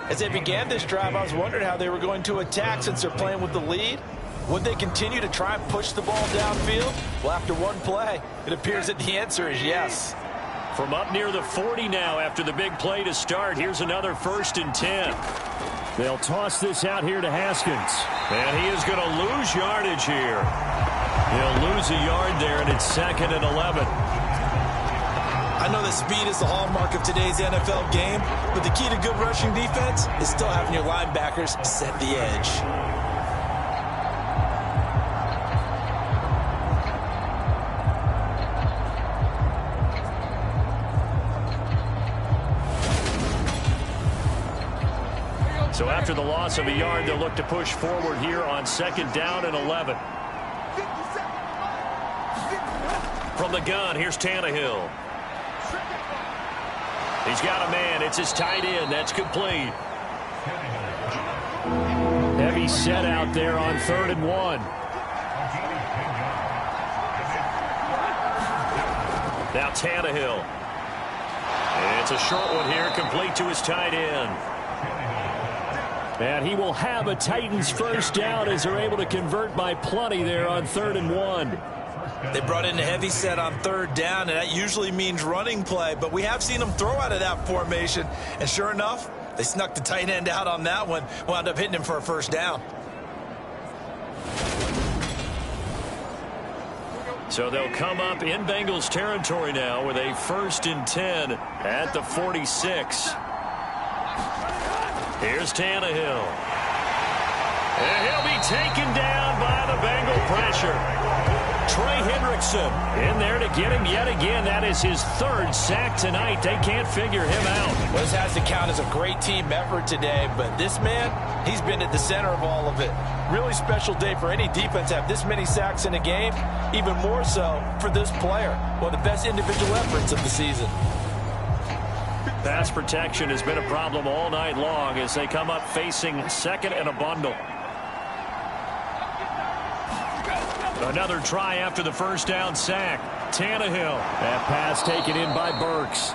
As they began this drive, I was wondering how they were going to attack since they're playing with the lead. Would they continue to try and push the ball downfield? Well, after one play, it appears that the answer is yes. From up near the 40 now after the big play to start, here's another 1st and 10. They'll toss this out here to Haskins. And he is going to lose yardage here. He'll lose a yard there, and it's 2nd and 11. I know that speed is the hallmark of today's NFL game, but the key to good rushing defense is still having your linebackers set the edge. So after the loss of a yard, they'll look to push forward here on 2nd down and 11. From the gun, here's Tannehill. He's got a man. It's his tight end. That's complete. Heavy set out there on 3rd and 1. Now Tannehill. It's a short one here, complete to his tight end. And he will have a Titans 1st down as they're able to convert by plenty there on 3rd and 1. They brought in a heavy set on 3rd down, and that usually means running play, but we have seen them throw out of that formation, and sure enough, they snuck the tight end out on that one, wound up hitting him for a 1st down. So they'll come up in Bengals territory now with a 1st and 10 at the 46. Here's Tannehill. And he'll be taken down by the Bengal pressure. Trey Hendrickson in there to get him yet again. That is his 3rd sack tonight. They can't figure him out. Well, this has to count as a great team effort today, but this man, he's been at the center of all of it. Really special day for any defense to have this many sacks in a game, even more so for this player. One of the best individual efforts of the season. Pass protection has been a problem all night long as they come up facing 2nd and a bundle. Another try after the 1st down sack. Tannehill. That pass taken in by Burks.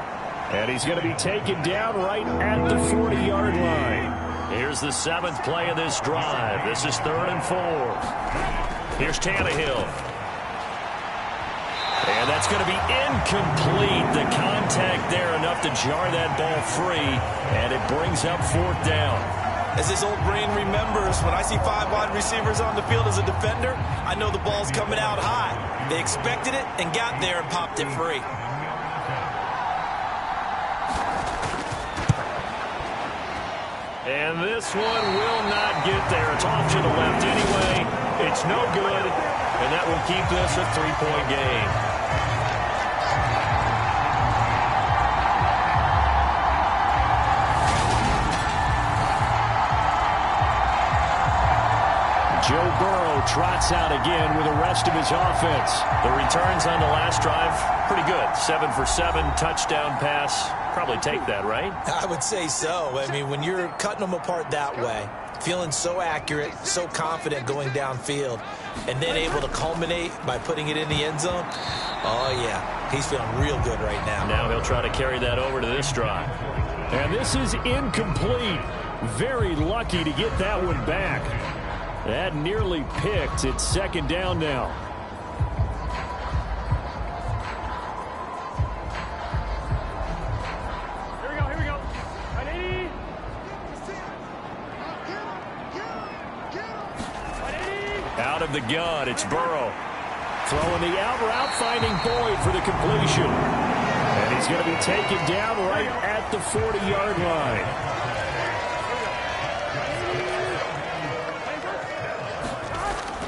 And he's going to be taken down right at the 40-yard line. Here's the 7th play of this drive. This is 3rd and 4. Here's Tannehill. And that's going to be incomplete. The contact there enough to jar that ball free. And it brings up 4th down. As this old brain remembers, when I see 5 wide receivers on the field as a defender, I know the ball's coming out high. They expected it and got there and popped it free. And this one will not get there. It's off to the left anyway. It's no good, and that will keep this a 3-point game. Joe Burrow trots out again with the rest of his offense. The returns on the last drive, pretty good. 7 for 7, touchdown pass. Probably take that, right? I would say so. I mean, when you're cutting them apart that way, feeling so accurate, so confident going downfield, and then able to culminate by putting it in the end zone, oh, yeah, he's feeling real good right now. Now he'll try to carry that over to this drive. And this is incomplete. Very lucky to get that one back. That nearly picked. It's second down now. Here we go. Ready? Out of the gun, it's Burrow. Throwing the out route, finding Boyd for the completion. And he's going to be taken down right at the 40-yard line.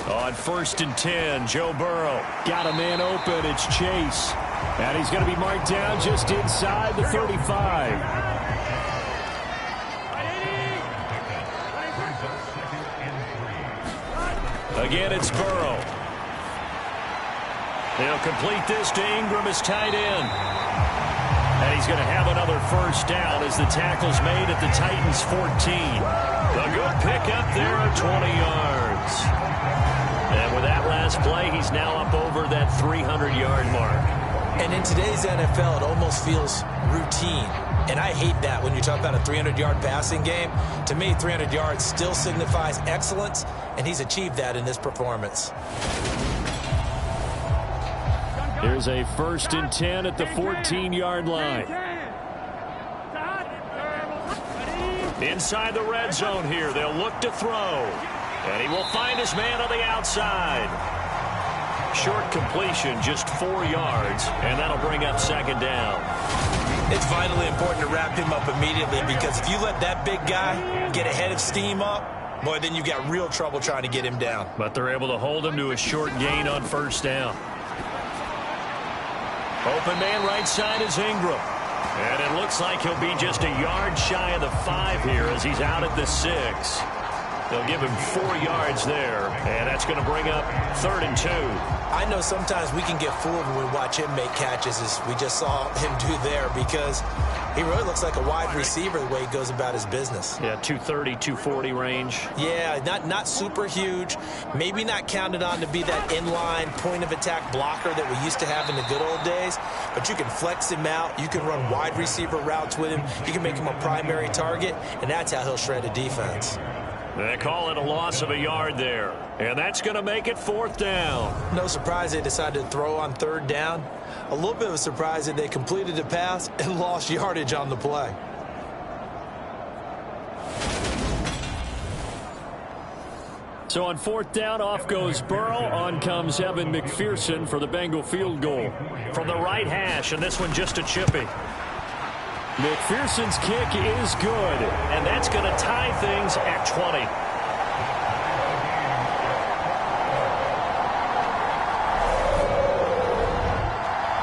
On 1st and 10, Joe Burrow got a man open. It's Chase. And he's going to be marked down just inside the 35. Again, it's Burrow. They'll complete this to Ingram as tight end. And he's going to have another first down as the tackle's made at the Titans 14. A good pickup there, 20 yards. And with that last play, he's now up over that 300-yard mark. And in today's NFL, it almost feels routine. And I hate that when you talk about a 300-yard passing game. To me, 300 yards still signifies excellence, and he's achieved that in this performance. Here's a 1st and 10 at the 14-yard line. Inside the red zone here, they'll look to throw. And he will find his man on the outside. Short completion, just 4 yards, and that'll bring up second down. It's vitally important to wrap him up immediately, because if you let that big guy get ahead of steam up, boy, then you've got real trouble trying to get him down. But they're able to hold him to a short gain on first down. Open man right side is Ingram. And it looks like he'll be just a yard shy of the 5 here as he's out at the 6. They'll give him 4 yards there, and that's going to bring up 3rd and 2. I know sometimes we can get fooled when we watch him make catches, as we just saw him do there, because he really looks like a wide receiver the way he goes about his business. Yeah, 230, 240 range. Yeah, not super huge. Maybe not counted on to be that inline point-of-attack blocker that we used to have in the good old days, but you can flex him out. You can run wide receiver routes with him. You can make him a primary target, and that's how he'll shred a defense. They call it a loss of a yard there. And that's going to make it 4th down. No surprise they decided to throw on 3rd down. A little bit of a surprise that they completed the pass and lost yardage on the play. So on 4th down, off goes Burrow. On comes Evan McPherson for the Bengal field goal. From the right hash, and this one just a chippy. McPherson's kick is good, and that's going to tie things at 20.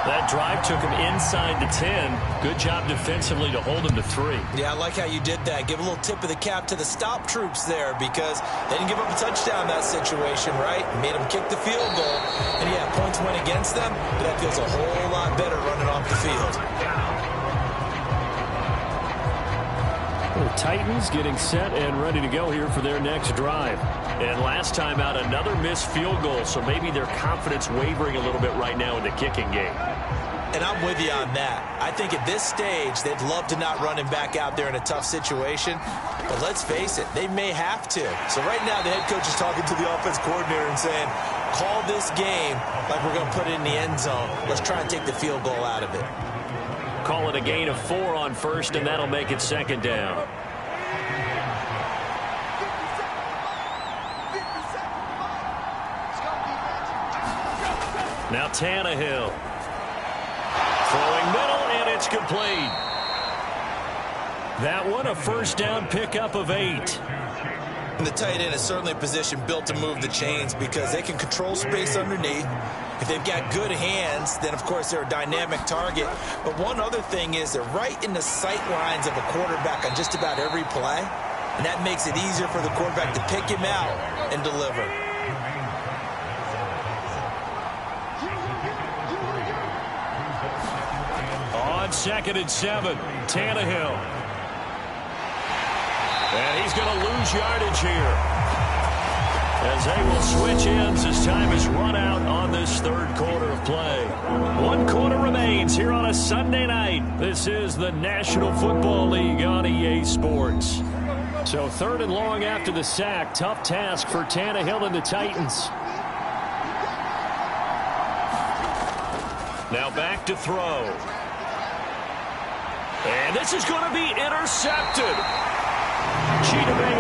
That drive took him inside the 10. Good job defensively to hold him to 3. Yeah, I like how you did that. Give a little tip of the cap to the stop troops there, because they didn't give up a touchdown in that situation, right? Made them kick the field goal, and yeah, points went against them, but that feels a whole lot better running off the field. The Titans getting set and ready to go here for their next drive. And last time out, another missed field goal, so maybe their confidence wavering a little bit right now in the kicking game. And I'm with you on that. I think at this stage, they'd love to not run him back out there in a tough situation. But let's face it, they may have to. So right now, the head coach is talking to the offense coordinator and saying, call this game like we're going to put it in the end zone. Let's try and take the field goal out of it. Call it a gain of 4 on 1st, and that'll make it 2nd down. Now Tannehill. Throwing middle, and it's complete. That one a first down pickup of 8. And the tight end is certainly a position built to move the chains because they can control space underneath. If they've got good hands, then, of course, they're a dynamic target. But one other thing is they're right in the sight lines of a quarterback on just about every play. And that makes it easier for the quarterback to pick him out and deliver. On 2nd and 7, Tannehill. And he's going to lose yardage here, as they will switch ends as time is run out on this third quarter of play. 1 quarter remains here on a Sunday night. This is the National Football League on EA Sports. So 3rd and long after the sack. Tough task for Tannehill and the Titans. Now back to throw. And this is going to be intercepted. Chidobe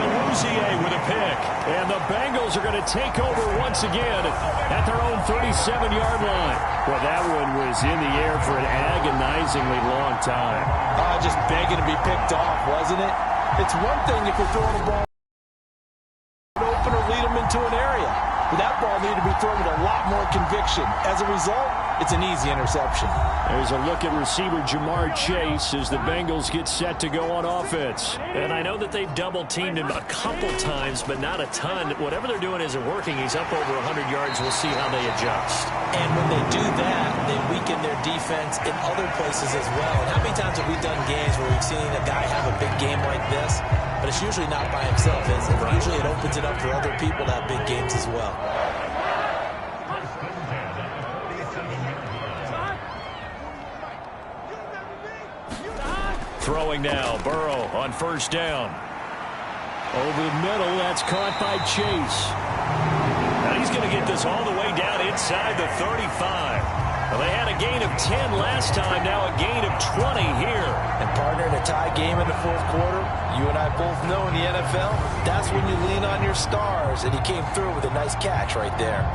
with a pick. And the Bengals are going to take over once again at their own 37-yard line. Well, that one was in the air for an agonizingly long time. Just begging to be picked off, wasn't it? It's one thing if you're throwing a ball open or lead them into an area. But that ball needed to be thrown with a lot more conviction. As a result, it's an easy interception. There's a look at receiver Jamar Chase as the Bengals get set to go on offense. And I know that they've double-teamed him a couple times, but not a ton. Whatever they're doing isn't working. He's up over 100 yards. We'll see how they adjust. And when they do that, they weaken their defense in other places as well. And how many times have we done games where we've seen a guy have a big game like this, but it's usually not by himself, is it? Usually it opens it up for other people to have big games as well. Throwing now, Burrow on 1st down. Over the middle, that's caught by Chase. Now he's going to get this all the way down inside the 35. Well, they had a gain of 10 last time, now a gain of 20 here. And partner, in a tie game in the 4th quarter, you and I both know in the NFL, that's when you lean on your stars, and he came through with a nice catch right there.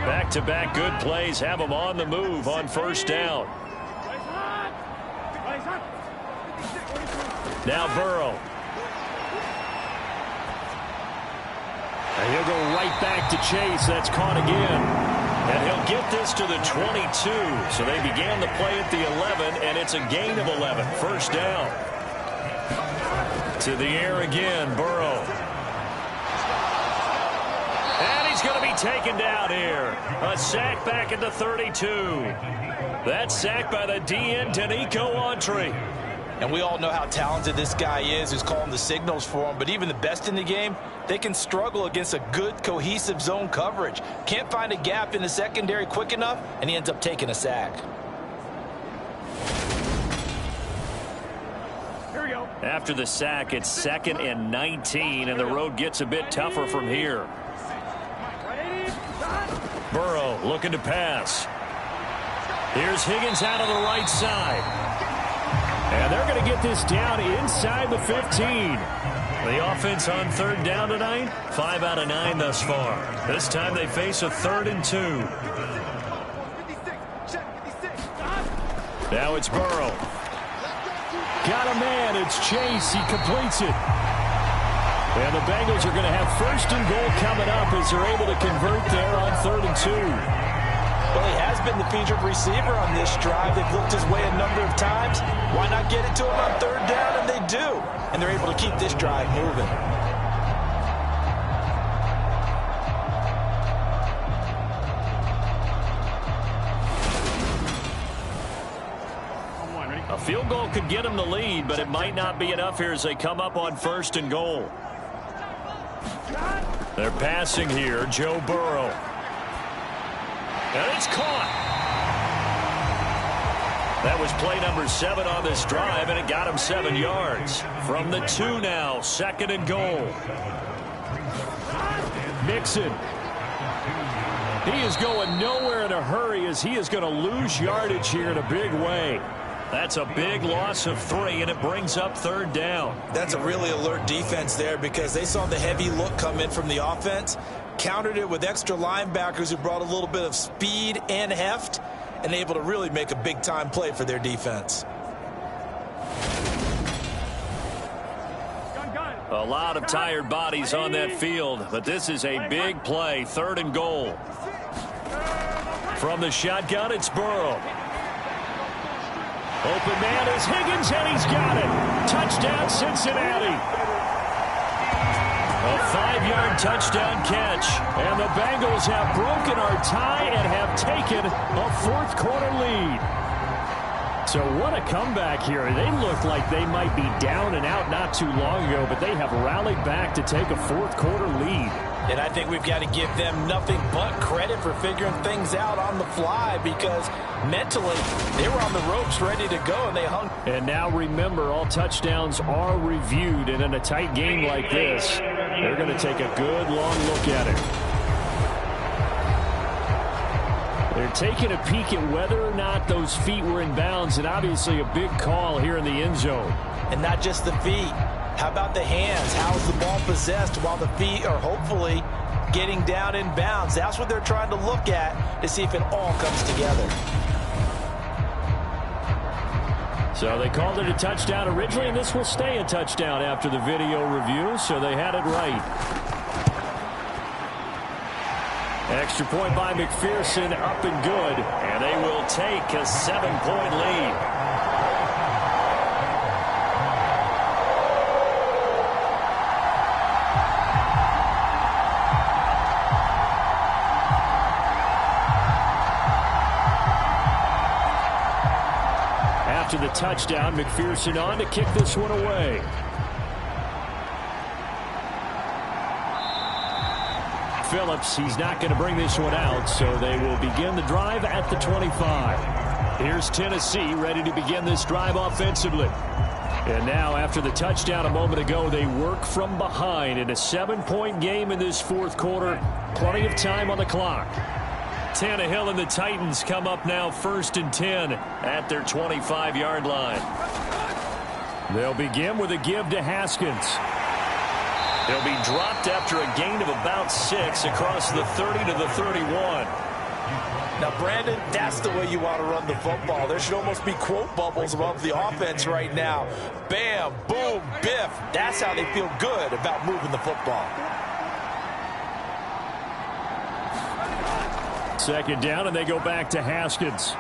Back-to-back good plays have them on the move on 1st down. Now Burrow. And he'll go right back to Chase. That's caught again. And he'll get this to the 22. So they began the play at the 11, and it's a gain of 11. 1st down. To the air again, Burrow. And he's going to be taken down here. A sack back at the 32. That sack by the DN, Danico Autry. And we all know how talented this guy is who's calling the signals for him. But even the best in the game, they can struggle against a good, cohesive zone coverage. Can't find a gap in the secondary quick enough, and he ends up taking a sack. Here we go. After the sack, it's 2nd and 19, and the road gets a bit tougher from here. Burrow looking to pass. Here's Higgins out of the right side. And they're going to get this down inside the 15. The offense on 3rd down tonight, 5 out of 9 thus far. This time they face a 3rd and 2. Now it's Burrow. Got a man, it's Chase, he completes it. And the Bengals are going to have 1st and goal coming up as they're able to convert there on 3rd and 2. Well, he has been the featured receiver on this drive. They've looked his way a number of times. Why not get it to him on 3rd down? And they do. And they're able to keep this drive moving. A field goal could get them the lead, but it might not be enough here as they come up on 1st and goal. They're passing here, Joe Burrow. And it's caught. That was play number 7 on this drive, and it got him 7 yards. From the 2 now, 2nd and goal. Mixon. He is going nowhere in a hurry as he is going to lose yardage here in a big way. That's a big loss of 3, and it brings up 3rd down. That's a really alert defense there because they saw the heavy look come in from the offense, countered it with extra linebackers who brought a little bit of speed and heft, and able to really make a big-time play for their defense. A lot of tired bodies on that field, but this is a big play, 3rd and goal. From the shotgun, it's Burrow. Open man is Higgins, and he's got it. Touchdown, Cincinnati. A 5-yard touchdown catch, and the Bengals have broken our tie and have taken a 4th quarter lead. So what a comeback here. They look like they might be down and out not too long ago, but they have rallied back to take a 4th quarter lead. And I think we've got to give them nothing but credit for figuring things out on the fly because mentally they were on the ropes ready to go and they hung. And now remember, all touchdowns are reviewed, and in a tight game like this, they're going to take a good long look at it. They're taking a peek at whether or not those feet were in bounds, and obviously a big call here in the end zone. And not just the feet. How about the hands? How's the ball possessed while the feet are hopefully getting down in bounds? That's what they're trying to look at to see if it all comes together. So they called it a touchdown originally, and this will stay a touchdown after the video review, so they had it right. Extra point by McPherson, up and good, and they will take a 7-point lead. After the touchdown, McPherson on to kick this one away. Phillips, he's not going to bring this one out, so they will begin the drive at the 25. Here's Tennessee ready to begin this drive offensively. And now, after the touchdown a moment ago, they work from behind in a 7-point game in this 4th quarter. Plenty of time on the clock. Tannehill and the Titans come up now 1st and 10 at their 25-yard line. They'll begin with a give to Haskins. He'll be dropped after a gain of about 6 across the 30 to the 31. Now, Brandon, that's the way you want to run the football. There should almost be quote bubbles above the offense right now. Bam, boom, biff. That's how they feel good about moving the football. 2nd down, and they go back to Haskins.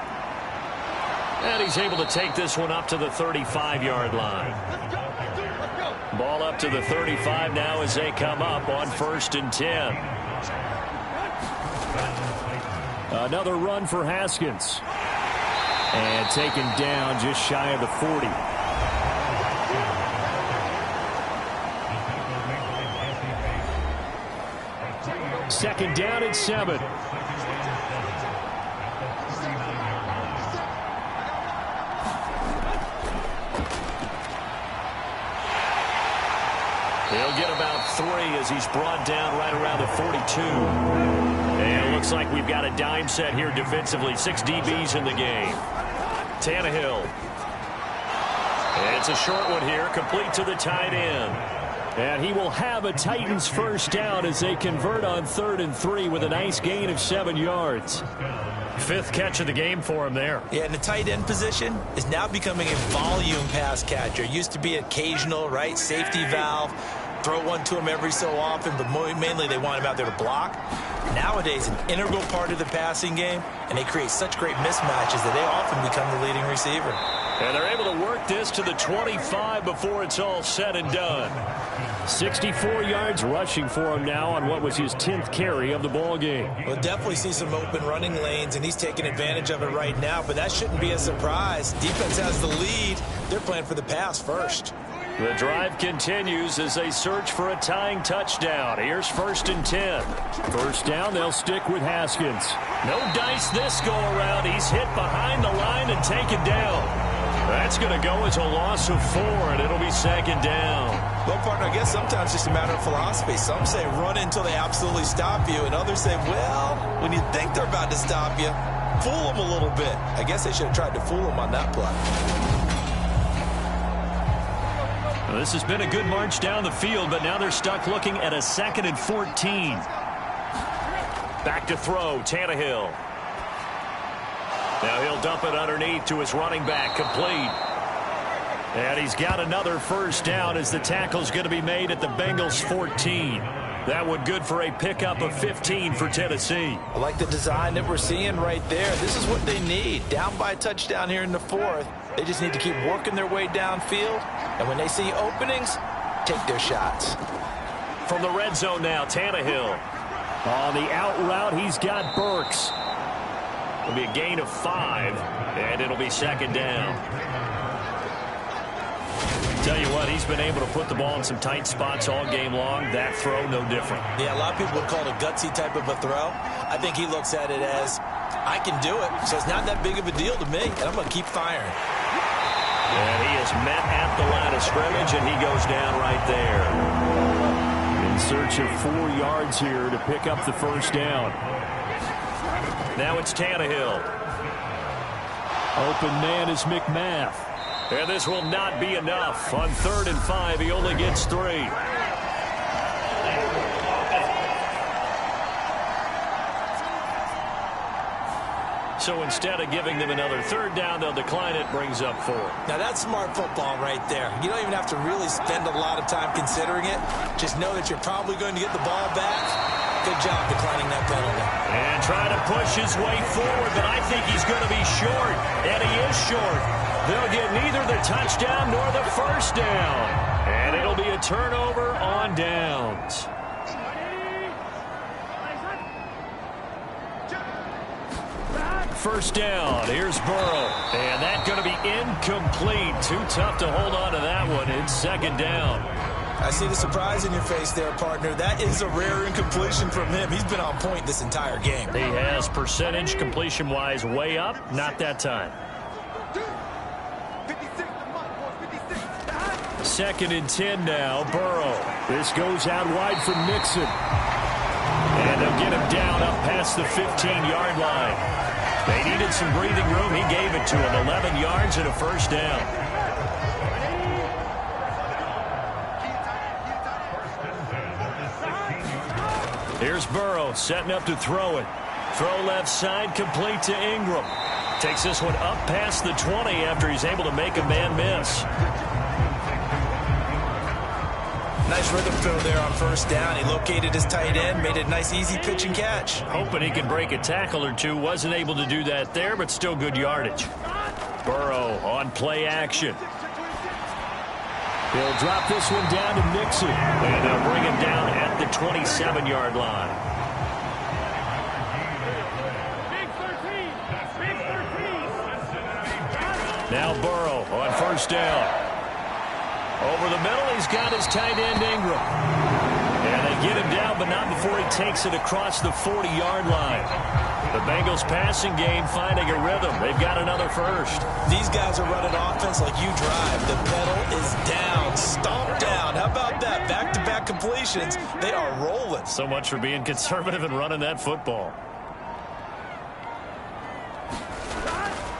And he's able to take this one up to the 35-yard line. Ball up to the 35 now as they come up on 1st and 10. Another run for Haskins. And taken down just shy of the 40. Second down and 7. He'll get about 3 as he's brought down right around the 42. And it looks like we've got a dime set here defensively. 6 DBs in the game. Tannehill. It's a short one here, complete to the tight end. And he will have a Titans 1st down as they convert on 3rd and 3 with a nice gain of 7 yards. 5th catch of the game for him there. Yeah, and the tight end position is now becoming a volume pass catcher. Used to be occasional, right? Safety valve. Throw one to him every so often, but mainly they want him out there to block. Nowadays, an integral part of the passing game, and they create such great mismatches that they often become the leading receiver. And they're able to work this to the 25 before it's all said and done. 64 yards rushing for him now on what was his 10th carry of the ball game. We'll definitely see some open running lanes, and he's taking advantage of it right now, but that shouldn't be a surprise. Defense has the lead. They're playing for the pass first. The drive continues as they search for a tying touchdown. Here's 1st and 10. 1st down, they'll stick with Haskins. No dice this go around. He's hit behind the line and taken down. That's going to go as a loss of 4, and it'll be 2nd down. Well, partner, I guess sometimes it's just a matter of philosophy. Some say run until they absolutely stop you, and others say, well, when you think they're about to stop you, fool him a little bit. I guess they should have tried to fool him on that play. Well, this has been a good march down the field, but now they're stuck looking at a 2nd and 14. Back to throw, Tannehill. Now he'll dump it underneath to his running back, complete. And he's got another first down as the tackle's going to be made at the Bengals 14. That one good for a pickup of 15 for Tennessee. I like the design that we're seeing right there. This is what they need. Down by a touchdown here in the 4th. They just need to keep working their way downfield. And when they see openings, take their shots. From the red zone now, Tannehill. On the out route, he's got Burks. It'll be a gain of 5, and it'll be 2nd down. Tell you what, he's been able to put the ball in some tight spots all game long. That throw, no different. Yeah, a lot of people would call it a gutsy type of a throw. I think he looks at it as, I can do it, so it's not that big of a deal to me, and I'm going to keep firing. And he is met at the line of scrimmage, and he goes down right there. In search of 4 yards here to pick up the first down. Now it's Tannehill. Open man is McMath. And this will not be enough. On 3rd and 5, he only gets 3. So instead of giving them another 3rd down, they'll decline it, brings up 4. Now that's smart football right there. You don't even have to really spend a lot of time considering it. Just know that you're probably going to get the ball back. Good job declining that penalty. And trying to push his way forward, but I think he's going to be short. And he is short. They'll get neither the touchdown nor the first down. And it'll be a turnover on downs. First down. Here's Burrow. And that's going to be incomplete. Too tough to hold on to that one. It's 2nd down. I see the surprise in your face there, partner. That is a rare incompletion from him. He's been on point this entire game. He has percentage completion-wise way up. Not that time. 2nd and 10 now. Burrow. This goes out wide for Mixon. And they'll get him down up past the 15-yard line. They needed some breathing room. He gave it to him. 11 yards and a first down. Here's Burrow setting up to throw it. Throw left side, complete to Ingram. Takes this one up past the 20 after he's able to make a man miss. Nice rhythm throw there on first down. He located his tight end, made a nice easy pitch and catch. Hoping he can break a tackle or two. Wasn't able to do that there, but still good yardage. Burrow on play action. He'll drop this one down to Mixon. And they'll bring him down at the 27-yard line. Now Burrow on first down. Over the middle, he's got his tight end, Ingram. And they get him down, but not before he takes it across the 40-yard line. The Bengals passing game finding a rhythm. They've got another first. These guys are running offense like you drive. The pedal is down, stomped down. How about that? Back-to-back completions. They are rolling. So much for being conservative and running that football.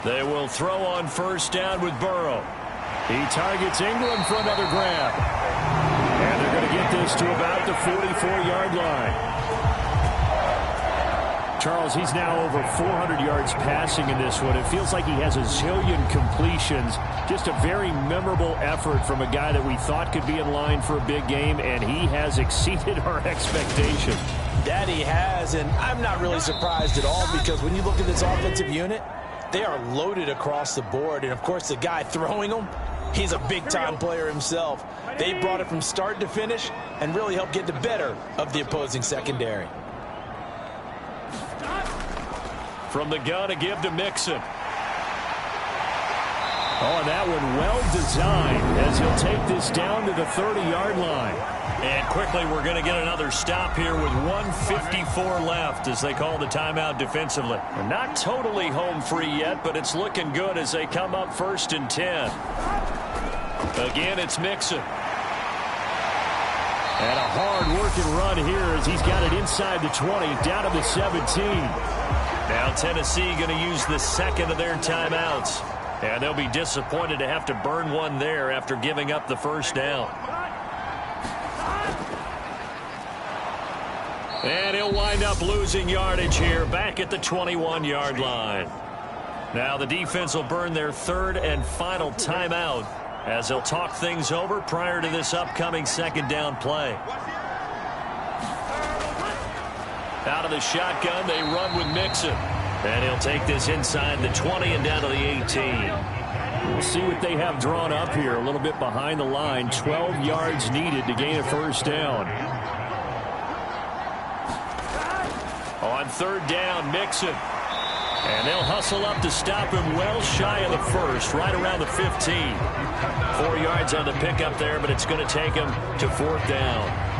They will throw on first down with Burrow. He targets Ingram for another grab. And they're going to get this to about the 44-yard line. Charles, he's now over 400 yards passing in this one. It feels like he has a zillion completions. Just a very memorable effort from a guy that we thought could be in line for a big game, and he has exceeded our expectation. That he has, and I'm not really surprised at all because when you look at this offensive unit, they are loaded across the board. And, of course, the guy throwing them, he's a big-time player himself. They brought it from start to finish and really helped get the better of the opposing secondary. From the gun, a give to Mixon. Oh, and that one well designed as he'll take this down to the 30-yard line. And quickly, we're going to get another stop here with 1:54 left as they call the timeout defensively. We're not totally home free yet, but it's looking good as they come up 1st and 10. Again, it's Mixon. And a hard working run here as he's got it inside the 20, down to the 17. Now Tennessee going to use the second of their timeouts. And they'll be disappointed to have to burn one there after giving up the first down. And he'll wind up losing yardage here back at the 21-yard line. Now the defense will burn their third and final timeout as they'll talk things over prior to this upcoming second down play. Out of the shotgun, they run with Mixon. And he'll take this inside the 20 and down to the 18. We'll see what they have drawn up here. A little bit behind the line. 12 yards needed to gain a first down. On third down, Mixon. And they'll hustle up to stop him well shy of the first, right around the 15. 4 yards on the pickup there, but it's going to take him to fourth down.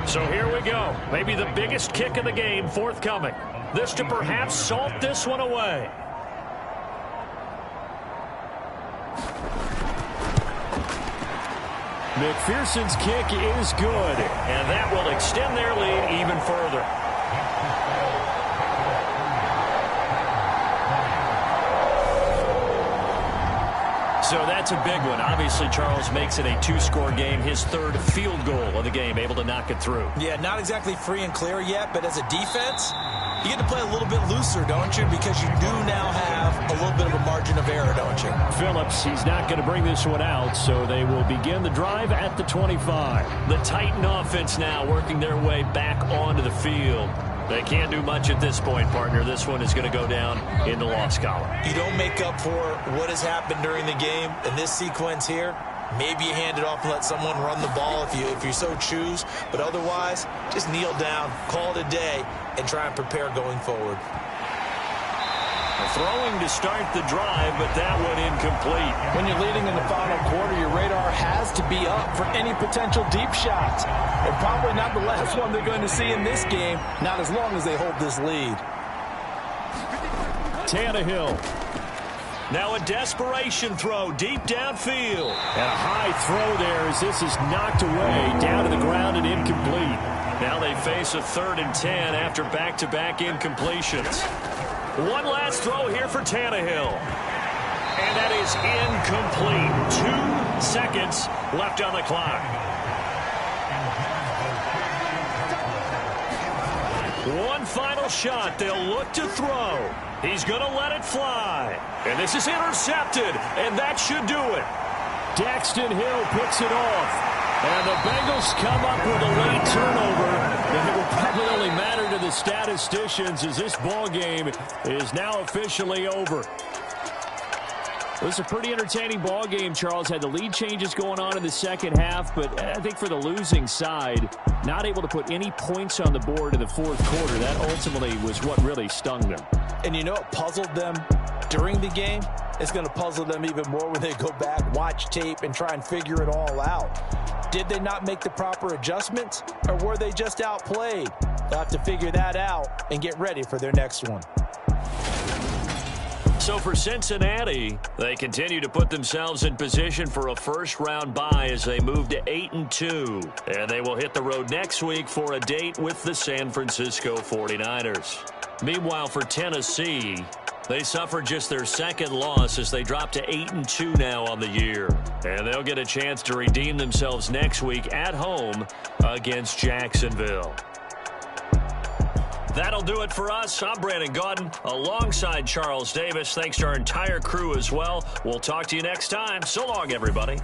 So here we go. Maybe the biggest kick of the game forthcoming. This to perhaps salt this one away. McPherson's kick is good. And that will extend their lead even further. So that's a big one. Obviously, Charles makes it a two-score game. His third field goal of the game, able to knock it through. Yeah, not exactly free and clear yet, but as a defense, you get to play a little bit looser, don't you? Because you do now have a little bit of a margin of error, don't you? Phillips, he's not going to bring this one out, so they will begin the drive at the 25. The Titan offense now working their way back onto the field. They can't do much at this point, partner. This one is going to go down in the loss column. You don't make up for what has happened during the game in this sequence here. Maybe you hand it off and let someone run the ball if you so choose. But otherwise, just kneel down, call it a day, and try and prepare going forward. Throwing to start the drive, but that one incomplete. When you're leading in the final quarter, your radar has to be up for any potential deep shots. And probably not the last one they're going to see in this game, not as long as they hold this lead. Tannehill. Now a desperation throw deep downfield. And a high throw there as this is knocked away down to the ground and incomplete. Now they face a 3rd and 10 after back-to-back incompletions. One last throw here for Tannehill. And that is incomplete. 2 seconds left on the clock. One final shot. They'll look to throw. He's going to let it fly. And this is intercepted. And that should do it. Daxton Hill picks it off. And the Bengals come up with a late turnover. And it will probably only matter to the statisticians as this ball game is now officially over. It was a pretty entertaining ball game, Charles. Had the lead changes going on in the second half, but I think for the losing side, not able to put any points on the board in the fourth quarter. That ultimately was what really stung them. And you know what puzzled them during the game? It's going to puzzle them even more when they go back, watch tape, and try and figure it all out. Did they not make the proper adjustments, or were they just outplayed? They'll have to figure that out and get ready for their next one. So for Cincinnati, they continue to put themselves in position for a first-round bye as they move to 8-2. And they will hit the road next week for a date with the San Francisco 49ers. Meanwhile, for Tennessee, they suffered just their second loss as they drop to 8-2 now on the year. And they'll get a chance to redeem themselves next week at home against Jacksonville. That'll do it for us. I'm Brandon Gaudin alongside Charles Davis. Thanks to our entire crew as well. We'll talk to you next time. So long, everybody.